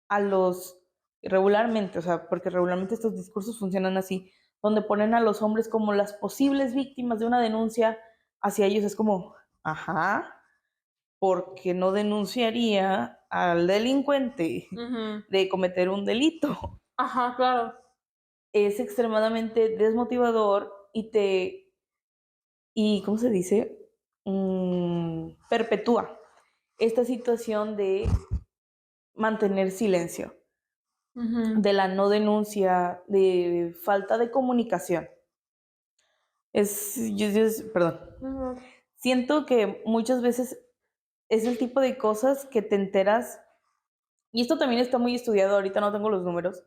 a los, regularmente, o sea, porque regularmente estos discursos funcionan así, donde ponen a los hombres como las posibles víctimas de una denuncia hacia ellos, es como, ajá, porque no denunciaría al delincuente Ujú. de cometer un delito. Ajá, claro. Es extremadamente desmotivador y ¿cómo se dice? Perpetúa esta situación de mantener silencio, Ujú. de la no denuncia, de falta de comunicación. Perdón, Ujú. siento que muchas veces es el tipo de cosas que te enteras, y esto también está muy estudiado, ahorita no tengo los números,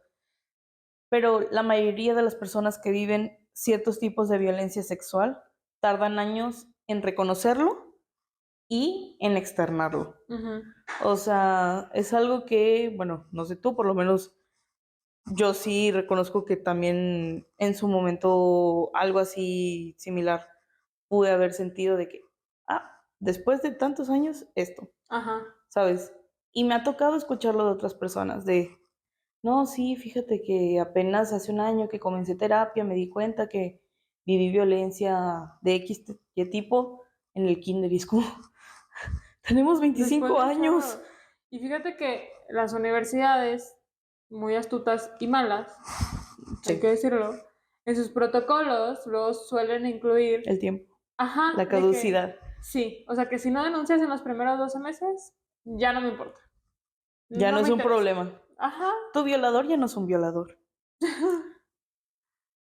pero la mayoría de las personas que viven ciertos tipos de violencia sexual tardan años en reconocerlo y en externarlo. Ujú. O sea, es algo que, bueno, no sé tú, por lo menos yo sí reconozco que también en su momento algo así similar pude haber sentido de que, después de tantos años, esto, Ajá. ¿sabes? Y me ha tocado escucharlo de otras personas, de, no, sí, fíjate que apenas hace un año que comencé terapia me di cuenta que viví violencia de Y tipo en el kinder y es como, tenemos Después 25 de un años. chorro. Y fíjate que las universidades, muy astutas y malas, hay Sí, que decirlo, en sus protocolos los suelen incluir, el tiempo, ajá, la de que caducidad. sí, o sea que si no denuncias en los primeros 12 meses, ya no me importa, Ya no no me es un interesa. problema. Ajá, Tu violador ya no es un violador.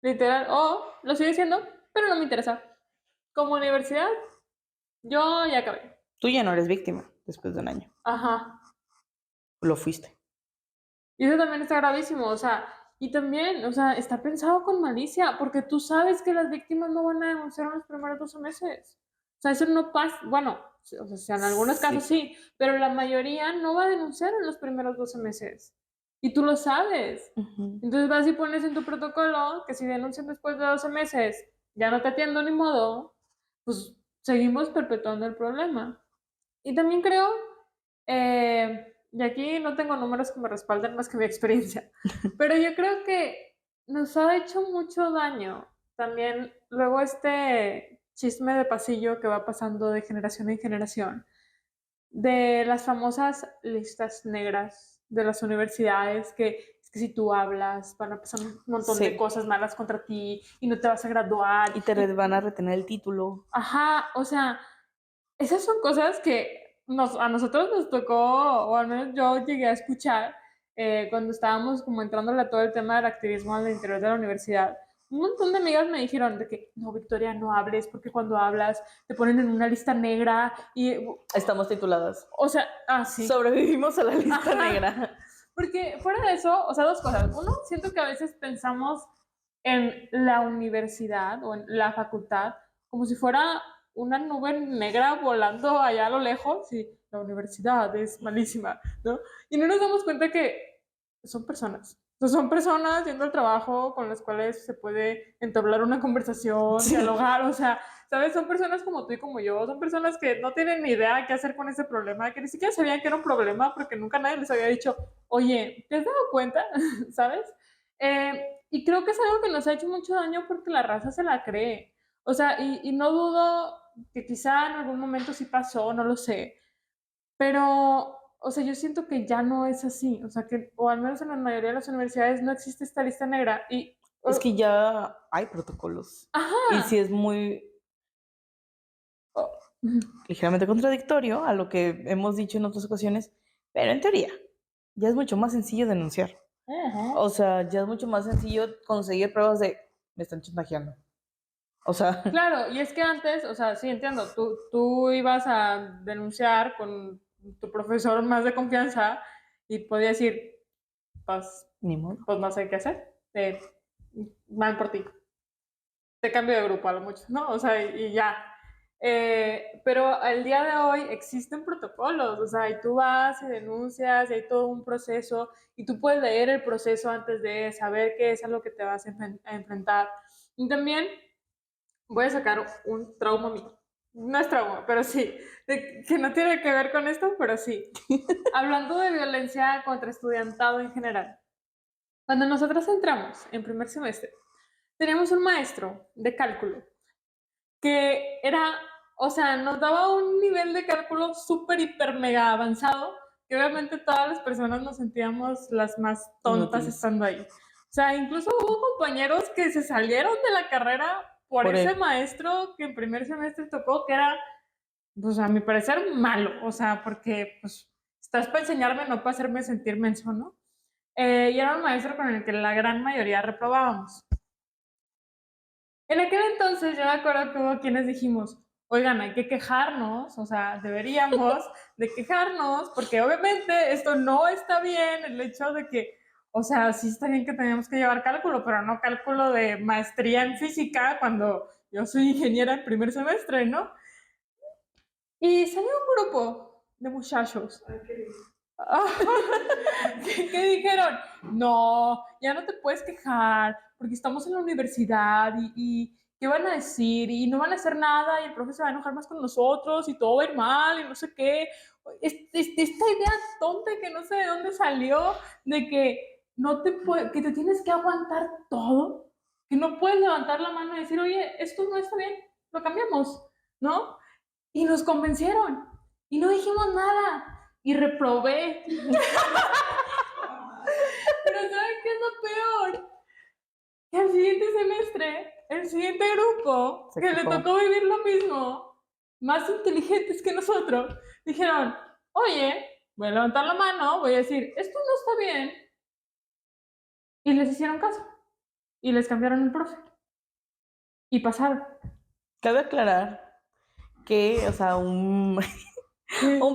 literal, o lo sigue siendo, pero no me interesa. Como universidad, yo ya acabé. Tú ya no eres víctima después de un año. Ajá. Lo fuiste. Y eso también está gravísimo, o sea, y también, o sea, está pensado con malicia, porque tú sabes que las víctimas no van a denunciar en los primeros 12 meses. O sea, eso no pasa, bueno, o sea, en algunos casos Sí. sí, pero la mayoría no va a denunciar en los primeros 12 meses. Y tú lo sabes. Ujú. Entonces vas y pones en tu protocolo que si denuncian después de 12 meses, ya no te atiendo ni modo, pues seguimos perpetuando el problema. Y también creo, y aquí no tengo números que me respalden más que mi experiencia, pero yo creo que nos ha hecho mucho daño también luego este chisme de pasillo que va pasando de generación en generación, de las famosas listas negras de las universidades, que es que si tú hablas van a pasar un montón de Sí. cosas malas contra ti y no te vas a graduar. Y te Y, van a retener el título. ajá, o sea, esas son cosas que a nosotros nos tocó, o al menos yo llegué a escuchar cuando estábamos como entrándole a todo el tema del activismo al interior de la universidad. Un montón de amigas me dijeron de que, no, Victoria, no hables, porque cuando hablas te ponen en una lista negra y, Estamos tituladas. o sea, sí. Sobrevivimos a la lista Ajá. negra. Porque fuera de eso, o sea, dos cosas. Uno, siento que a veces pensamos en la universidad o en la facultad como si fuera una nube negra volando allá a lo lejos y la universidad es malísima, ¿no? Y no nos damos cuenta que son personas. O sea, son personas haciendo el trabajo con las cuales se puede entablar una conversación, Sí. dialogar, o sea, ¿sabes? Son personas como tú y como yo, son personas que no tienen ni idea qué hacer con ese problema, que ni siquiera sabían que era un problema porque nunca nadie les había dicho, oye, ¿te has dado cuenta? ¿Sabes? Y creo que es algo que nos ha hecho mucho daño porque la raza se la cree. O sea, y no dudo que quizá en algún momento sí pasó, no lo sé. Pero, o sea, yo siento que ya no es así. O sea, que, o al menos en la mayoría de las universidades no existe esta lista negra. Es que ya hay protocolos. Y Ajá. sí es muy ligeramente contradictorio a lo que hemos dicho en otras ocasiones, pero en teoría ya es mucho más sencillo denunciar. O sea, ya es mucho más sencillo conseguir pruebas de me están chantajeando. O sea, Claro, y es que antes, o sea, sí entiendo, tú ibas a denunciar con tu profesor más de confianza y podías decir, pues, ni modo. pues no sé qué hacer, mal por ti, te cambio de grupo a lo mucho, ¿no? O sea, y ya. Pero el día de hoy existen protocolos, o sea, y tú vas y denuncias, y hay todo un proceso, y tú puedes leer el proceso antes de saber qué es a lo que te vas a enfrentar. Y también voy a sacar un trauma mío. No es trauma, pero sí, que no tiene que ver con esto, pero sí. Hablando de violencia contra estudiantado en general. Cuando nosotros entramos en primer semestre, teníamos un maestro de cálculo que era, o sea, nos daba un nivel de cálculo súper, hiper, mega avanzado, que obviamente todas las personas nos sentíamos las más tontas Inútiles. estando ahí. O sea, incluso hubo compañeros que se salieron de la carrera por ese él. maestro que en primer semestre tocó, que era, pues a mi parecer, malo. O sea, porque, pues, estás para enseñarme, no para hacerme sentir menso, ¿no? Y era un maestro con el que la gran mayoría reprobábamos. En aquel entonces yo me acuerdo que hubo quienes dijimos, oigan, hay que quejarnos, o sea, deberíamos de quejarnos, porque obviamente esto no está bien, el hecho de que, o sea, sí está bien que teníamos que llevar cálculo, pero no cálculo de maestría en física cuando yo soy ingeniera en primer semestre, ¿no? Y salió un grupo de muchachos que dijeron, no, ya no te puedes quejar porque estamos en la universidad y ¿qué van a decir? Y no van a hacer nada y el profe se va a enojar más con nosotros y todo va a ir mal y no sé qué. Esta idea tonta que no sé de dónde salió de que que te tienes que aguantar todo, que no puedes levantar la mano y decir, oye, esto no está bien, lo cambiamos, ¿no? Y nos convencieron y no dijimos nada y reprobé. Pero ¿saben qué es lo peor? Que al siguiente semestre, el siguiente grupo, Se que le quejó. tocó vivir lo mismo, más inteligentes que nosotros, dijeron, oye, voy a levantar la mano, voy a decir, esto no está bien. Y les hicieron caso. Y les cambiaron el profe. Y pasaron. Cabe aclarar que, o sea, un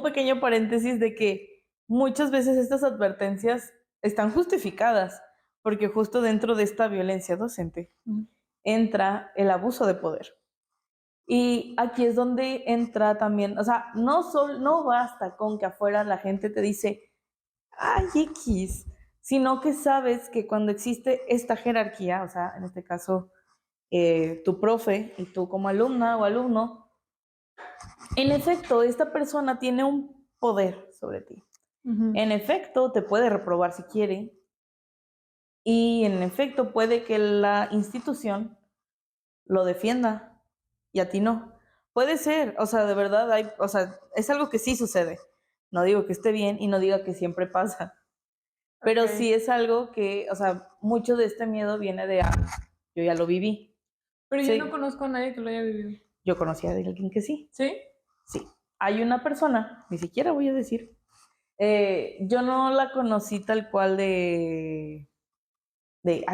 pequeño paréntesis de que muchas veces estas advertencias están justificadas, porque justo dentro de esta violencia docente entra el abuso de poder. Y aquí es donde entra también, o sea, no basta con que afuera la gente te dice, ay, X, sino que sabes que cuando existe esta jerarquía, o sea, en este caso, tu profe y tú como alumna o alumno, en efecto, esta persona tiene un poder sobre ti. En efecto, te puede reprobar si quiere. Y en efecto, puede que la institución lo defienda y a ti no. Puede ser, o sea, de verdad, o sea, es algo que sí sucede. No digo que esté bien y no diga que siempre pasa. Pero Okay. sí es algo que, o sea, mucho de este miedo viene de, yo ya lo viví. Pero Sí, yo no conozco a nadie que lo haya vivido. yo conocía a alguien que sí. ¿Sí? Sí. Hay una persona, ni siquiera voy a decir, yo no la conocí tal cual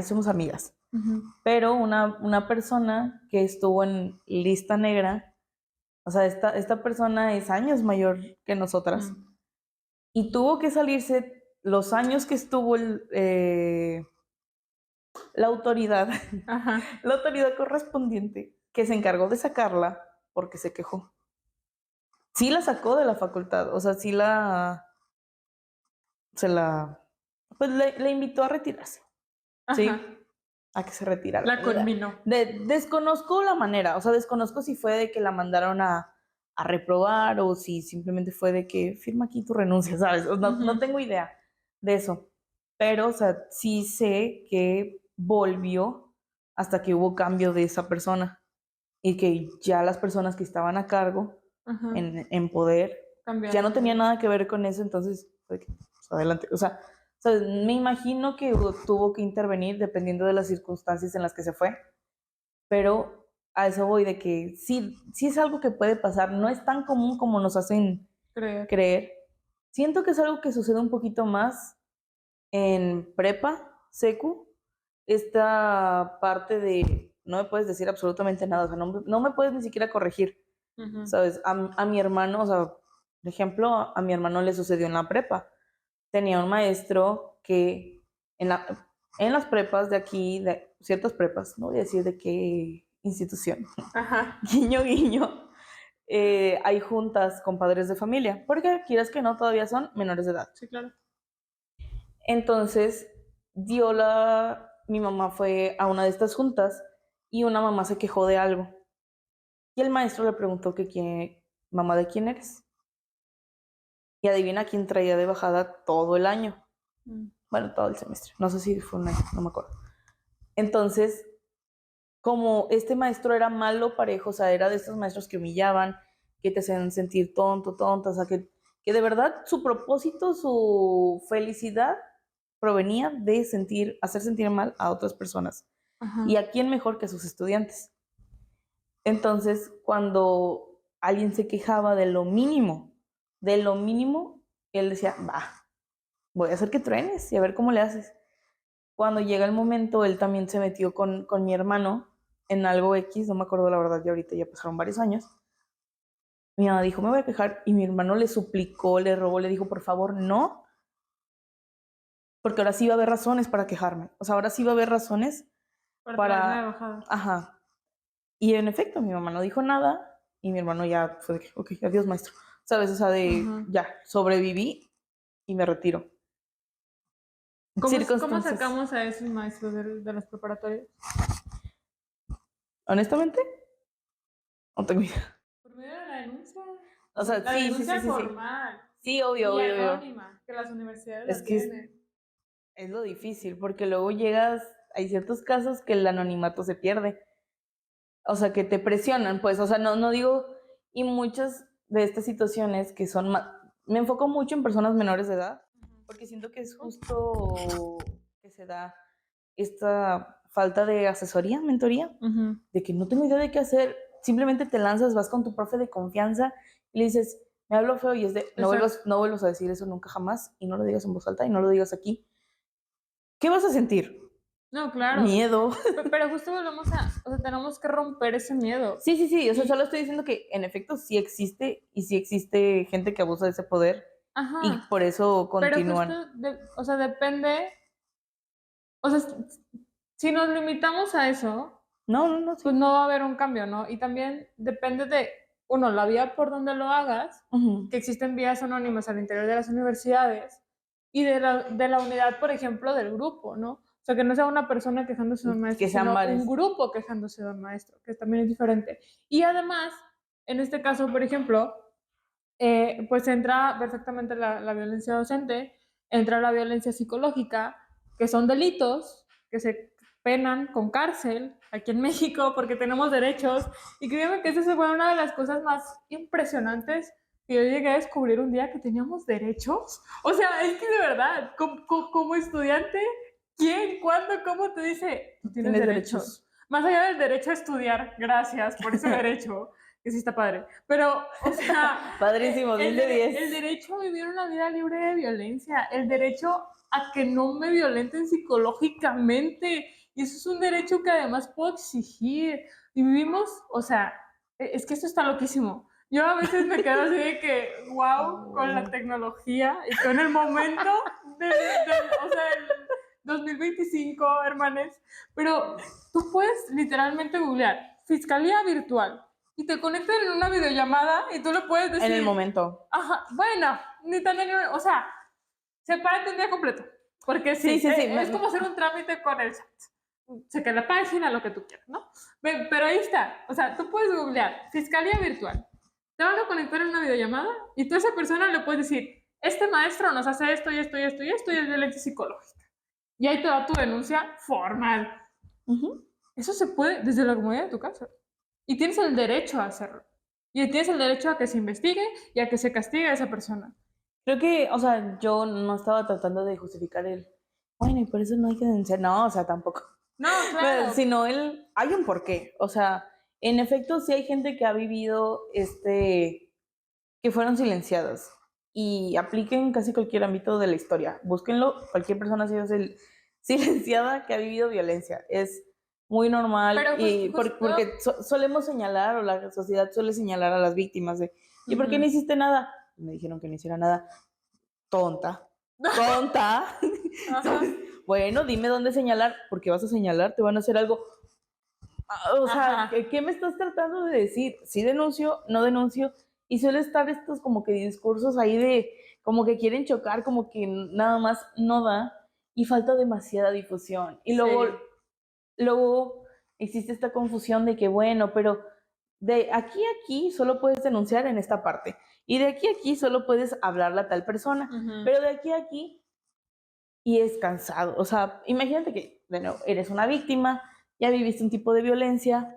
somos amigas, pero una persona que estuvo en lista negra, o sea, esta persona es años mayor que nosotras y tuvo que salirse los años que estuvo la autoridad, Ajá. la autoridad correspondiente que se encargó de sacarla porque se quejó. Sí la sacó de la facultad, o sea, pues le invitó a retirarse, ¿sí? Ajá. A que se retirara. La conminó. Desconozco la manera, o sea, desconozco si fue de que la mandaron a reprobar o si simplemente fue de que firma aquí tu renuncia, ¿sabes? No tengo idea de eso. pero, o sea, sí sé que volvió hasta que hubo cambio de esa persona y que ya las personas que estaban a cargo en poder ya no tenían nada que ver con eso, entonces, pues, adelante. O sea, me imagino que tuvo que intervenir dependiendo de las circunstancias en las que se fue, pero a eso voy de que sí, sí es algo que puede pasar, no es tan común como nos hacen creer. Siento que es algo que sucede un poquito más en prepa, secu, esta parte de no me puedes decir absolutamente nada, o sea, no me puedes ni siquiera corregir, ¿sabes? A mi hermano, o sea, por ejemplo, a mi hermano le sucedió en la prepa. Tenía un maestro que en las prepas de aquí, de ciertas prepas, no voy a decir de qué institución, guiño, guiño, hay juntas con padres de familia, porque quieras que no, todavía son menores de edad. Sí, claro. Entonces, mi mamá fue a una de estas juntas y una mamá se quejó de algo. Y el maestro le preguntó que mamá, ¿de quién eres? Y adivina quién traía de bajada todo el año. Bueno, todo el semestre. No sé si fue un año, no me acuerdo. Entonces, como este maestro era malo parejo, o sea, era de estos maestros que humillaban, que te hacían sentir tonto, tonta, o sea, que de verdad su propósito, su felicidad provenía de hacer sentir mal a otras personas. ¿Y a quién mejor que a sus estudiantes? Entonces, cuando alguien se quejaba de lo mínimo, él decía, va, voy a hacer que truenes y a ver cómo le haces. Cuando llega el momento, él también se metió con mi hermano en algo X, no me acuerdo la verdad, ya ahorita ya pasaron varios años. Mi mamá dijo, me voy a quejar, y mi hermano le suplicó, le rogó, le dijo, por favor, no, porque ahora sí va a haber razones para quejarme. O sea, ahora sí va a haber razones para... Ajá. Y en efecto, mi mamá no dijo nada y mi hermano ya fue de que, ok, adiós maestro. ¿Sabes? O sea, ya, sobreviví y me retiro. ¿Cómo sacamos a esos maestros de las preparatorias? Honestamente, no tengo idea. Por medio de la denuncia. O sea, la denuncia formal. Sí, obvio, y obvio. anónima, que las universidades es que tienen. es lo difícil, porque luego hay ciertos casos que el anonimato se pierde. O sea, que te presionan, pues, o sea, no digo, y muchas de estas situaciones que son me enfoco mucho en personas menores de edad, porque siento que es justo que se da esta falta de asesoría, mentoría, de que no tengo idea de qué hacer, simplemente te lanzas, vas con tu profe de confianza y le dices, me hablo feo y es de, no vuelvas a decir eso nunca jamás y no lo digas en voz alta y no lo digas aquí. ¿Qué vas a sentir? No, claro. Miedo. Pero justo volvemos o sea, tenemos que romper ese miedo. Sí, o sea, solo estoy diciendo que en efecto sí existe y sí existe gente que abusa de ese poder. Ajá. Y por eso continúan. Pero justo, o sea, depende, o sea, si nos limitamos a eso, no, pues no va a haber un cambio, ¿no? Y también depende de, uno, la vía por donde lo hagas, que existen vías anónimas al interior de las universidades y de la unidad, por ejemplo, del grupo, ¿no? O sea, que no sea una persona quejándose de un maestro, sino un grupo quejándose de un maestro, que también es diferente. Y además, en este caso, por ejemplo, pues entra perfectamente la violencia docente, entra la violencia psicológica, que son delitos que se penan con cárcel aquí en México porque tenemos derechos. Y créeme que esa fue una de las cosas más impresionantes que yo llegué a descubrir un día, que teníamos derechos. O sea, es que de verdad, como estudiante, ¿quién, cuándo, cómo te dice, tú tienes derechos? Más allá del derecho a estudiar, gracias por ese derecho, que sí está padre. Pero, o sea, padrísimo, 10 de 10. El derecho a vivir una vida libre de violencia, el derecho a que no me violenten psicológicamente. Y eso es un derecho que además puedo exigir. Y vivimos, o sea, es que esto está loquísimo. Yo a veces me quedo así de que, wow, con la tecnología y con el momento o sea, el 2025, hermanes. Pero tú puedes literalmente googlear fiscalía virtual y te conectan en una videollamada y tú lo puedes decir. En el momento. Ajá, bueno, ni tan o sea, sepárate un día completo. Porque sí, es como hacer un trámite con el SAT. Checa la página, lo que tú quieras, ¿no? Pero ahí está. O sea, tú puedes googlear fiscalía virtual. Te van a conectar en una videollamada y tú a esa persona le puedes decir, este maestro nos hace esto y esto y esto y esto y es violencia psicológica. Y ahí te va tu denuncia formal. Eso se puede desde la comodidad de tu casa. Y tienes el derecho a hacerlo. Y tienes el derecho a que se investigue y a que se castigue a esa persona. Creo que, o sea, yo no estaba tratando de justificar bueno, y por eso no hay que denunciar. No, o sea, tampoco. No, claro. Sino hay un porqué. O sea, en efecto, sí hay gente que ha vivido que fueron silenciadas. Y apliquen casi cualquier ámbito de la historia. Búsquenlo, cualquier persona ha sido silenciada que ha vivido violencia. Es muy normal. Pero y porque solemos señalar, o la sociedad suele señalar a las víctimas de, ¿y por qué no hiciste nada? Me dijeron que no hiciera nada. Tonta. Entonces, bueno, dime dónde señalar, porque vas a señalar, te van a hacer algo. O sea, ¿qué me estás tratando de decir? ¿Sí denuncio? ¿No denuncio? Y suele estar estos como que discursos ahí de como que quieren chocar, como que nada más no da y falta demasiada difusión. Y luego existe esta confusión de que, bueno, pero de aquí a aquí solo puedes denunciar en esta parte. Y de aquí a aquí solo puedes hablarle a tal persona. Pero de aquí a aquí, y es cansado. O sea, imagínate que, de nuevo, eres una víctima, ya viviste un tipo de violencia,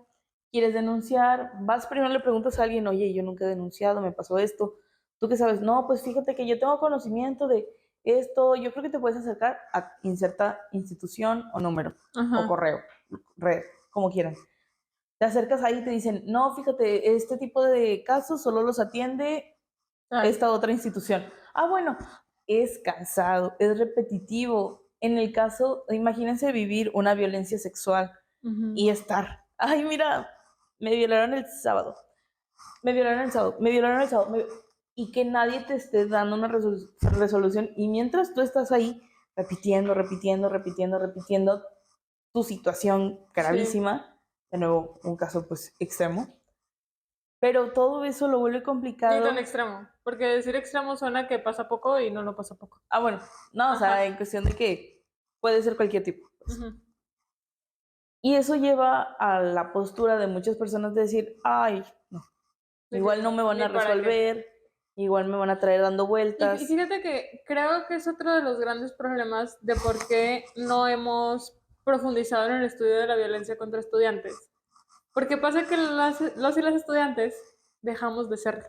quieres denunciar, vas primero le preguntas a alguien, oye, yo nunca he denunciado, me pasó esto. ¿Tú qué sabes? No, pues fíjate que yo tengo conocimiento de esto, yo creo que te puedes acercar a inserta institución o número, o correo, red, como quieran. Te acercas ahí y te dicen, no, fíjate, este tipo de casos solo los atiende esta otra institución. Ah, bueno, es cansado, es repetitivo. En el caso, imagínense vivir una violencia sexual y estar, ay, mira, me violaron el sábado, y que nadie te esté dando una resolución. Y mientras tú estás ahí repitiendo tu situación gravísima, de nuevo, un caso pues extremo, pero todo eso lo vuelve complicado. Ni tan extremo, porque decir extremo suena que pasa poco y no pasa poco. Ah, bueno, no, o sea, en cuestión de que puede ser cualquier tipo. Pues. Y eso lleva a la postura de muchas personas de decir, ay, no, igual no me van a resolver, igual me van a traer dando vueltas. Y fíjate que creo que es otro de los grandes problemas de por qué no hemos profundizado en el estudio de la violencia contra estudiantes. Porque pasa que los y las estudiantes dejamos de serlo.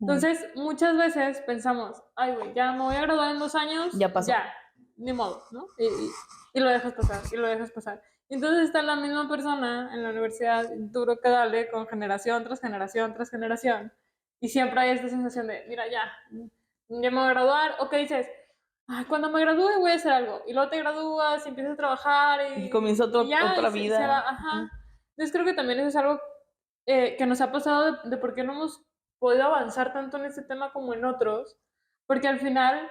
Entonces, muchas veces pensamos, ay, güey, ya me voy a graduar en 2 años, ya pasó. Ya, ni modo, ¿no? Y lo dejas pasar, y lo dejas pasar. Entonces está la misma persona en la universidad, duro que dale, con generación tras generación tras generación. Y siempre hay esta sensación de, mira, ya me voy a graduar, o que dices, ay, cuando me gradúe voy a hacer algo. Y luego te gradúas y empiezas a trabajar y comienza otra vida. Se va, Entonces creo que también eso es algo que nos ha pasado de por qué no hemos podido avanzar tanto en este tema como en otros, porque al final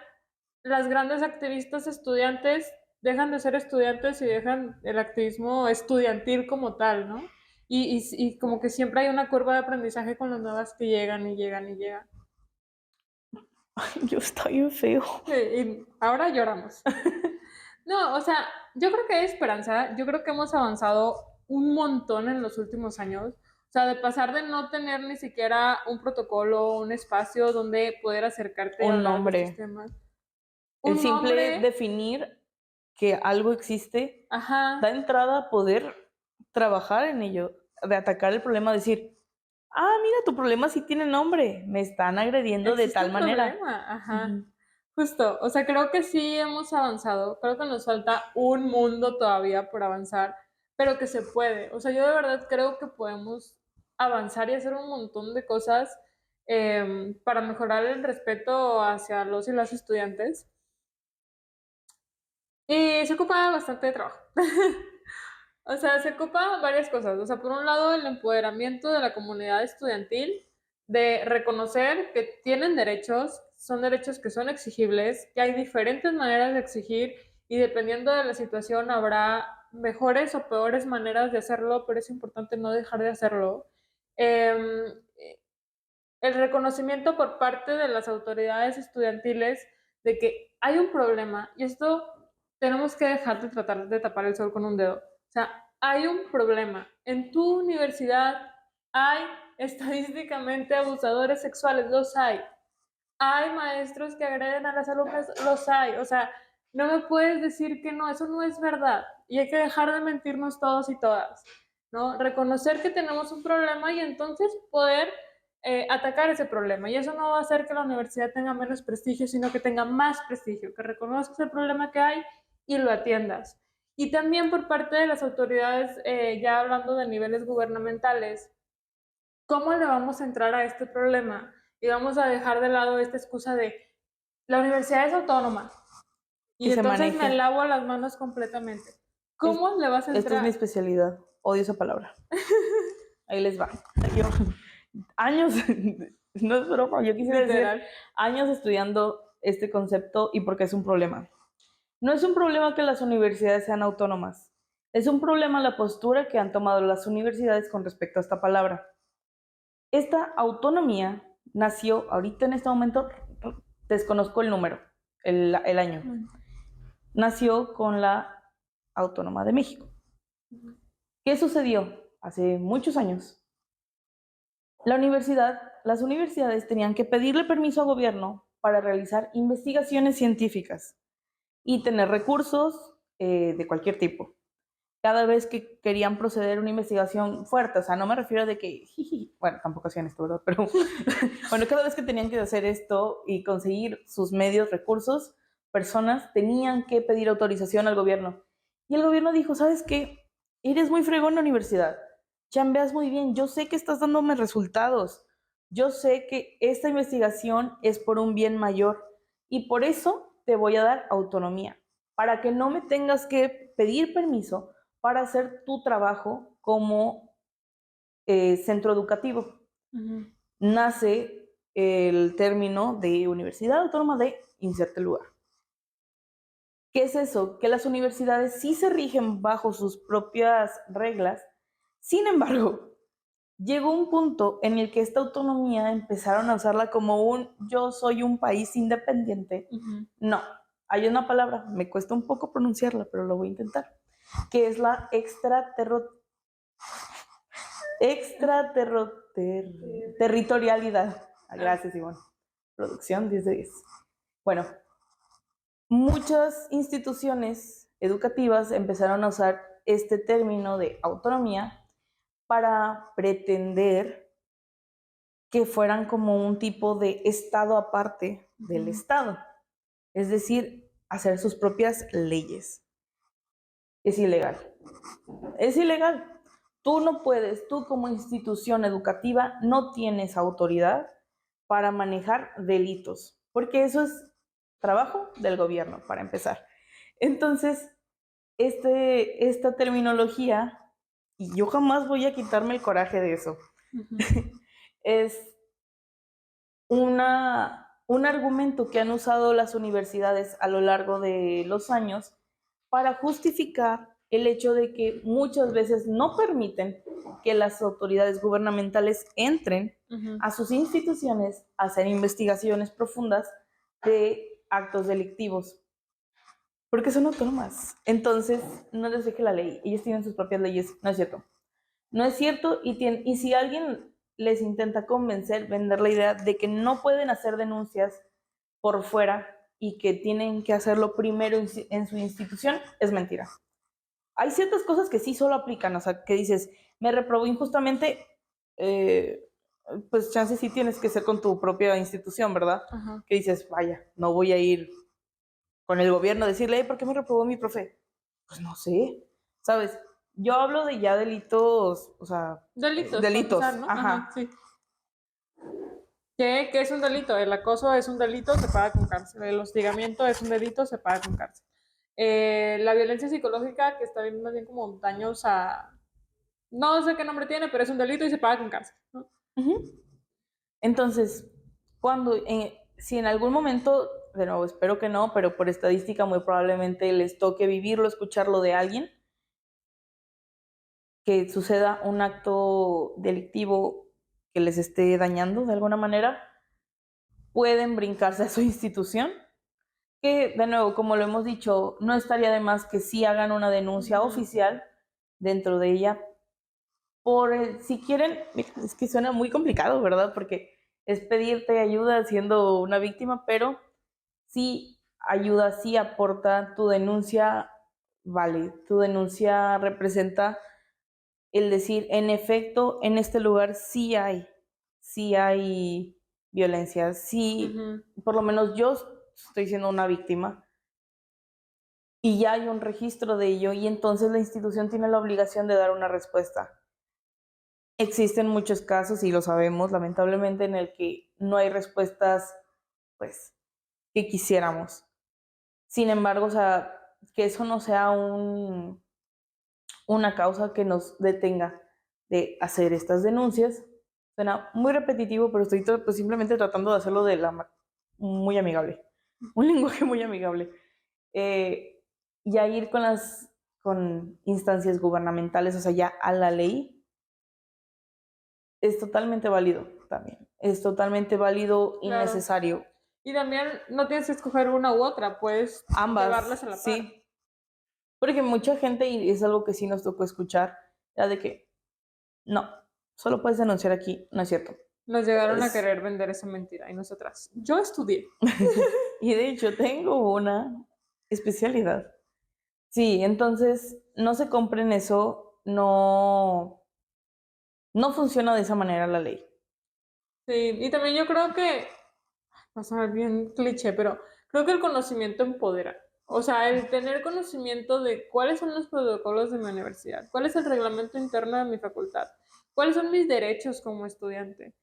las grandes activistas estudiantes dejan de ser estudiantes y dejan el activismo estudiantil como tal, ¿no? Y como que siempre hay una curva de aprendizaje con las nuevas que llegan y llegan y llegan. Ay, yo estoy bien feo. Y ahora lloramos. No, o sea, yo creo que hay esperanza, yo creo que hemos avanzado un montón en los últimos años. O sea, de pasar de no tener ni siquiera un protocolo, un espacio donde poder acercarte un a hablar nombre. de estos temas. El simple definir que algo existe da entrada a poder trabajar en ello, de atacar el problema, decir, mira, tu problema sí tiene nombre, me están agrediendo de tal manera. Justo, o sea, creo que sí hemos avanzado, creo que nos falta un mundo todavía por avanzar, pero que se puede. O sea, yo de verdad creo que podemos avanzar y hacer un montón de cosas para mejorar el respeto hacia los y las estudiantes. Y se ocupa bastante de trabajo. O sea, se ocupa varias cosas. O sea, por un lado, el empoderamiento de la comunidad estudiantil, de reconocer que tienen derechos, son derechos que son exigibles, que hay diferentes maneras de exigir y dependiendo de la situación habrá mejores o peores maneras de hacerlo, pero es importante no dejar de hacerlo. El reconocimiento por parte de las autoridades estudiantiles de que hay un problema y esto tenemos que dejar de tratar de tapar el sol con un dedo. O sea, hay un problema. En tu universidad hay estadísticamente abusadores sexuales, los hay. Hay maestros que agreden a las alumnas, los hay. O sea, No me puedes decir que no, eso no es verdad. Y hay que dejar de mentirnos todos y todas, ¿no? Reconocer que tenemos un problema y entonces poder atacar ese problema. Y eso no va a hacer que la universidad tenga menos prestigio, sino que tenga más prestigio, que reconozcas el problema que hay y lo atiendas. Y también por parte de las autoridades, ya hablando de niveles gubernamentales, ¿cómo le vamos a entrar a este problema? Y vamos a dejar de lado esta excusa de la universidad es autónoma y Que se entonces me maneje. lavo las manos completamente. ¿Cómo le vas a Esta es mi entrar? especialidad. Odio esa palabra. Ahí les va. Yo, años, no es broma, yo quisiera Literal. decir años estudiando este concepto y porque es un problema. No es un problema que las universidades sean autónomas. Es un problema la postura que han tomado las universidades con respecto a esta palabra. Esta autonomía nació, ahorita en este momento, desconozco el número, el año. Nació con la Autónoma de México. ¿Qué sucedió? Hace muchos años, las universidades tenían que pedirle permiso al gobierno para realizar investigaciones científicas y tener recursos de cualquier tipo. Cada vez que querían proceder a una investigación fuerte, o sea, no me refiero de que, bueno, tampoco hacían esto, ¿verdad? Pero bueno, cada vez que tenían que hacer esto y conseguir sus medios, recursos, personas tenían que pedir autorización al gobierno. Y el gobierno dijo, ¿sabes qué? Eres muy fregón en la universidad, chambeas muy bien, yo sé que estás dándome resultados, yo sé que esta investigación es por un bien mayor y por eso te voy a dar autonomía, para que no me tengas que pedir permiso para hacer tu trabajo como centro educativo. Nace el término de Universidad Autónoma de Inserte Lugar. ¿Qué es eso? Que las universidades sí se rigen bajo sus propias reglas. Sin embargo, llegó un punto en el que esta autonomía empezaron a usarla como un yo soy un país independiente. No, hay una palabra, me cuesta un poco pronunciarla, pero lo voy a intentar, que es la extraterritorialidad. Gracias, Ivonne. Producción 10 de 10. Bueno, muchas instituciones educativas empezaron a usar este término de autonomía para pretender que fueran como un tipo de estado aparte del Estado. Es decir, hacer sus propias leyes. Es ilegal. Es ilegal. Tú no puedes, tú como institución educativa no tienes autoridad para manejar delitos, porque eso es trabajo del gobierno, para empezar. Entonces, esta terminología, y yo jamás voy a quitarme el coraje de eso, es un argumento que han usado las universidades a lo largo de los años para justificar el hecho de que muchas veces no permiten que las autoridades gubernamentales entren a sus instituciones a hacer investigaciones profundas de actos delictivos, porque son autónomas. Entonces, no les deje la ley, ellos tienen sus propias leyes, no es cierto. No es cierto y si alguien les intenta convencer, vender la idea de que no pueden hacer denuncias por fuera y que tienen que hacerlo primero en su institución, es mentira. Hay ciertas cosas que sí solo aplican, o sea, que dices, me reprobó injustamente, pues chance sí tienes que ser con tu propia institución, ¿verdad? Que dices, vaya, no voy a ir con el gobierno a decirle, ¿por qué me reprobó mi profe? Pues no sé, ¿sabes? Yo hablo de ya delitos, o sea, delitos, empezar, ¿no? Sí. ¿Qué es un delito? El acoso es un delito, se paga con cárcel. El hostigamiento es un delito, se paga con cárcel. La violencia psicológica, que está bien, más bien como daños a... No sé qué nombre tiene, pero es un delito y se paga con cárcel, ¿no? Entonces, si en algún momento, de nuevo, espero que no, pero por estadística muy probablemente les toque vivirlo, escucharlo de alguien, que suceda un acto delictivo que les esté dañando de alguna manera, pueden brincarse a su institución, que de nuevo, como lo hemos dicho, no estaría de más que sí hagan una denuncia oficial dentro de ella, si quieren, es que suena muy complicado, ¿verdad? Porque es pedirte ayuda siendo una víctima, pero si ayuda, sí aporta, tu denuncia vale, tu denuncia representa el decir, en efecto, en este lugar sí hay violencia, sí, por lo menos yo estoy siendo una víctima y ya hay un registro de ello y entonces la institución tiene la obligación de dar una respuesta. Existen muchos casos, y lo sabemos, lamentablemente, en el que no hay respuestas, pues, que quisiéramos. Sin embargo, o sea, que eso no sea una causa que nos detenga de hacer estas denuncias. Suena muy repetitivo, pero estoy pues, simplemente tratando de hacerlo de muy amigable. Un lenguaje muy amigable. Ya ir con instancias gubernamentales, o sea, ya a la ley, es totalmente válido también. Es totalmente válido y Claro. necesario. Y también no tienes que escoger una u otra, pues llevarlas a la par. Sí. Porque mucha gente, y es algo que sí nos tocó escuchar, era de que no, solo puedes denunciar aquí, no es cierto. Nos llegaron a querer vender esa mentira y nosotras, yo estudié. Y de hecho tengo una especialidad. Sí, entonces no se compren eso, no funciona de esa manera la ley. Sí, y también yo creo que, va a sonar bien cliché, pero creo que el conocimiento empodera. O sea, el tener conocimiento de cuáles son los protocolos de mi universidad, cuál es el reglamento interno de mi facultad, cuáles son mis derechos como estudiante.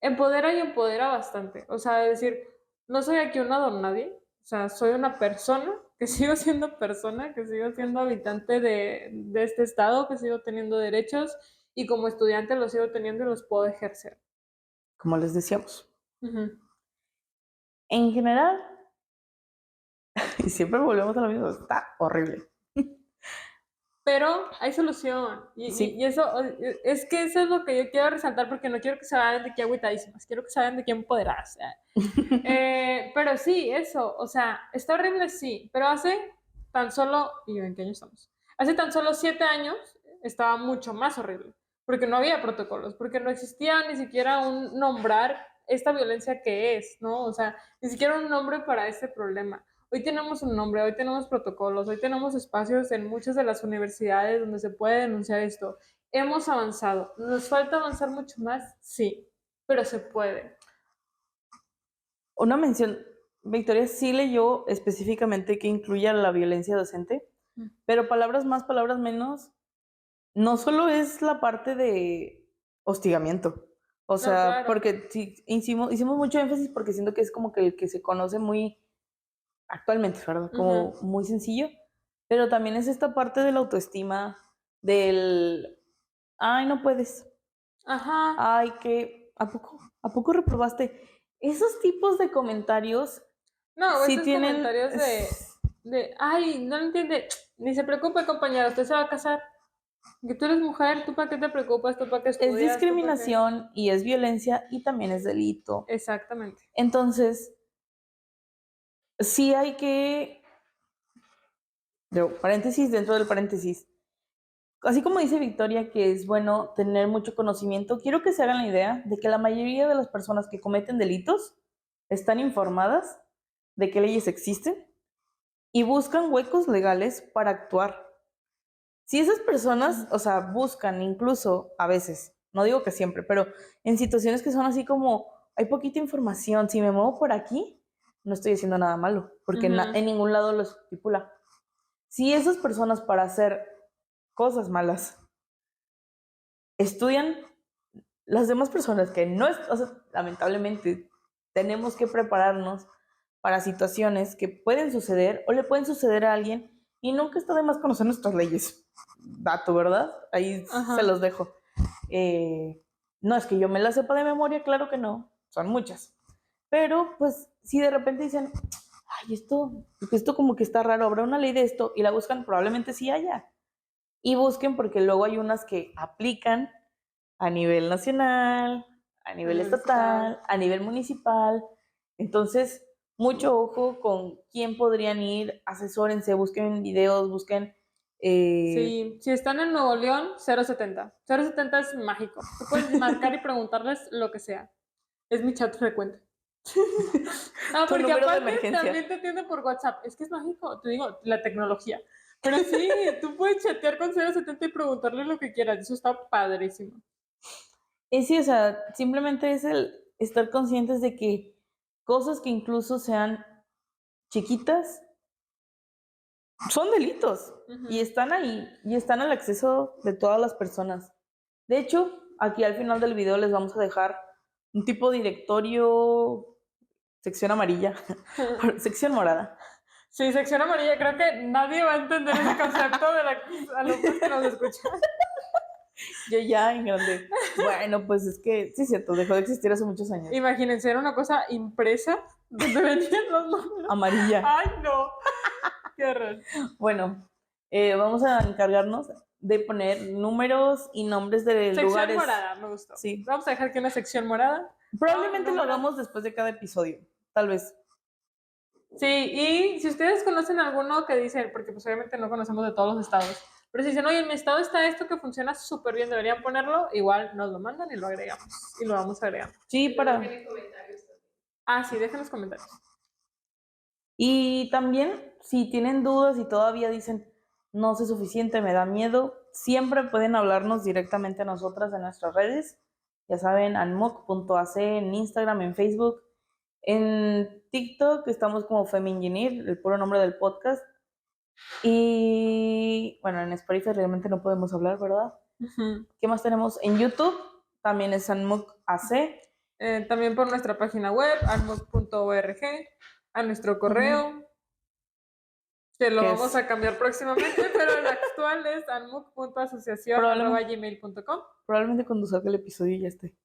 Empodera y empodera bastante. O sea, decir, no soy aquí una don nadie, o sea, soy una persona, que sigo siendo persona, que sigo siendo habitante de este estado, que sigo teniendo derechos y como estudiante los sigo teniendo y los puedo ejercer. Como les decíamos. Ujú. En general, y siempre volvemos a lo mismo, está horrible. Pero hay solución. Sí. Y eso, es que eso es lo que yo quiero resaltar porque no quiero que se vayan de aquí agüitadísimas, quiero que se vayan de aquí empoderadas. Pero sí, eso, o sea, está horrible, sí, pero hace tan solo, ¿y en qué año estamos? Hace tan solo 7 años estaba mucho más horrible, porque no había protocolos, porque no existía ni siquiera un nombrar esta violencia que es, ¿no? O sea, ni siquiera un nombre para este problema. Hoy tenemos un nombre, hoy tenemos protocolos, hoy tenemos espacios en muchas de las universidades donde se puede denunciar esto. Hemos avanzado. ¿Nos falta avanzar mucho más? Sí, pero se puede. Una mención, Victoria sí leyó específicamente que incluya la violencia docente, pero palabras más, palabras menos, no solo es la parte de hostigamiento. O sea, claro. porque sí, hicimos mucho énfasis porque siento que es como que el que se conoce muy actualmente, ¿verdad? Como muy sencillo, pero también es esta parte de la autoestima, del, ay, no puedes. Ajá. Ay, que, ¿a poco reprobaste? Esos tipos de comentarios No, sí estos tienen... comentarios ay, no lo entiende, ni se preocupe, compañera, usted se va a casar. Que tú eres mujer, ¿tú para qué te preocupas? ¿Tú para qué Es estudias? ¿Tú para qué? discriminación y es violencia y también es delito. Exactamente. Entonces, sí hay que, paréntesis dentro del paréntesis, así como dice Victoria que es bueno tener mucho conocimiento, quiero que se hagan la idea de que la mayoría de las personas que cometen delitos están informadas de qué leyes existen y buscan huecos legales para actuar. Si esas personas, o sea, buscan incluso a veces, no digo que siempre, pero en situaciones que son así como, hay poquita información, si me muevo por aquí, no estoy haciendo nada malo, porque en ningún lado lo estipula. Si esas personas para hacer cosas malas estudian, las demás personas que no, o sea, lamentablemente tenemos que prepararnos para situaciones que pueden suceder o le pueden suceder a alguien y nunca está de más conocer nuestras leyes. Dato, ¿verdad? Ahí se los dejo. No es que yo me la sepa de memoria, claro que no, son muchas. Pero pues si de repente dicen, ay, esto como que está raro, habrá una ley de esto y la buscan, probablemente sí haya. Y busquen porque luego hay unas que aplican a nivel nacional, a nivel estatal, a nivel municipal. Entonces, mucho ojo con quién podrían ir, asesórense, busquen videos, busquen... Sí, si están en Nuevo León, 070. 070 es mágico. Tú puedes marcar y preguntarles lo que sea. Es mi chat frecuente. Porque número de aparte emergencia. también te atienden por WhatsApp. Es que es mágico, te digo, la tecnología. Pero sí, tú puedes chatear con 070 y preguntarle lo que quieras. Eso está padrísimo. Y sí, o sea, simplemente es el estar conscientes de que cosas que incluso sean chiquitas son delitos y están ahí y están al acceso de todas las personas. De hecho, aquí al final del video les vamos a dejar un tipo directorio, sección amarilla, sección morada. Sí, sección amarilla. Creo que nadie va a entender ese concepto de la alumnos que nos escuchan. Yo ya en grande. Bueno, pues es que sí, cierto, dejó de existir hace muchos años. Imagínense, era una cosa impresa donde venían los números. Amarilla. Ay, no. Qué horror. Bueno, vamos a encargarnos de poner números y nombres de sección lugares. Sección morada, me gustó. Sí. Vamos a dejar aquí una sección morada. Probablemente lo hagamos después de cada episodio, tal vez. Sí, y si ustedes conocen alguno que dicen, porque pues obviamente no conocemos de todos los estados, pero si dicen, oye, en mi estado está esto que funciona súper bien, deberían ponerlo, igual nos lo mandan y lo agregamos. Y lo vamos agregando. Sí, para... Dejen comentarios también. Ah, sí, dejen los comentarios. Y también, si tienen dudas y todavía dicen, no sé suficiente, me da miedo, siempre pueden hablarnos directamente a nosotras en nuestras redes. Ya saben, anmoc.ac en Instagram, en Facebook. En TikTok estamos como Femingineer, el puro nombre del podcast. Y bueno, en Spotify realmente no podemos hablar, ¿verdad? ¿Qué más tenemos? En YouTube también es anmoc.ac. También por nuestra página web, anmoc.org, a nuestro correo, que lo vamos a cambiar próximamente, pero el actual es anmoc.asociacion@gmail.com. Probablemente cuando salga el episodio ya esté.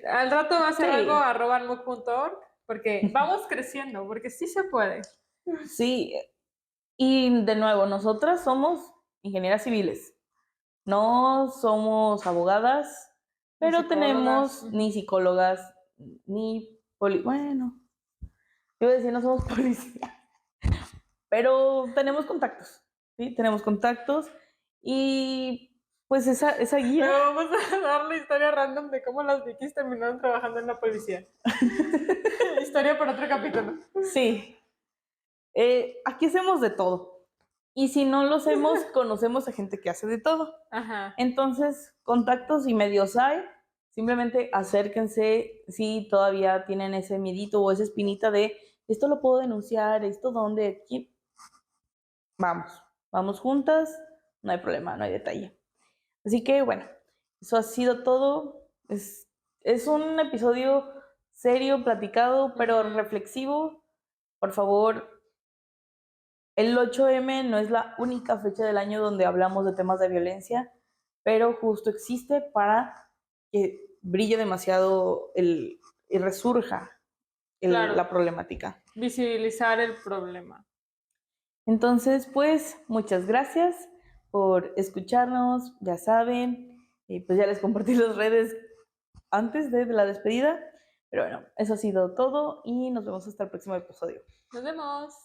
Al rato va a ser Sí. algo @anmoc.org, porque vamos creciendo, porque sí se puede. Sí, y de nuevo, nosotras somos ingenieras civiles, no somos abogadas, pero tenemos ni psicólogas, ni bueno, yo iba a decir no somos policías, pero tenemos contactos, ¿sí? Tenemos contactos y pues esa guía... Pero vamos a dar la historia random de cómo las Vikis terminaron trabajando en la policía. Historia para otro capítulo. Sí. Aquí hacemos de todo. Y si no lo hacemos, conocemos a gente que hace de todo. Ajá. Entonces, contactos y medios hay. Simplemente acérquense si todavía tienen ese miedito o esa espinita de esto lo puedo denunciar, esto dónde, aquí. Vamos juntas, no hay problema, no hay detalle. Así que bueno, eso ha sido todo. Es un episodio serio, platicado, pero reflexivo. Por favor, el 8M no es la única fecha del año donde hablamos de temas de violencia, pero justo existe para que brille demasiado y resurja la problemática. Visibilizar el problema. Entonces, pues, muchas gracias por escucharnos, ya saben, pues ya les compartí las redes antes de la despedida, pero bueno, eso ha sido todo y nos vemos hasta el próximo episodio. Nos vemos.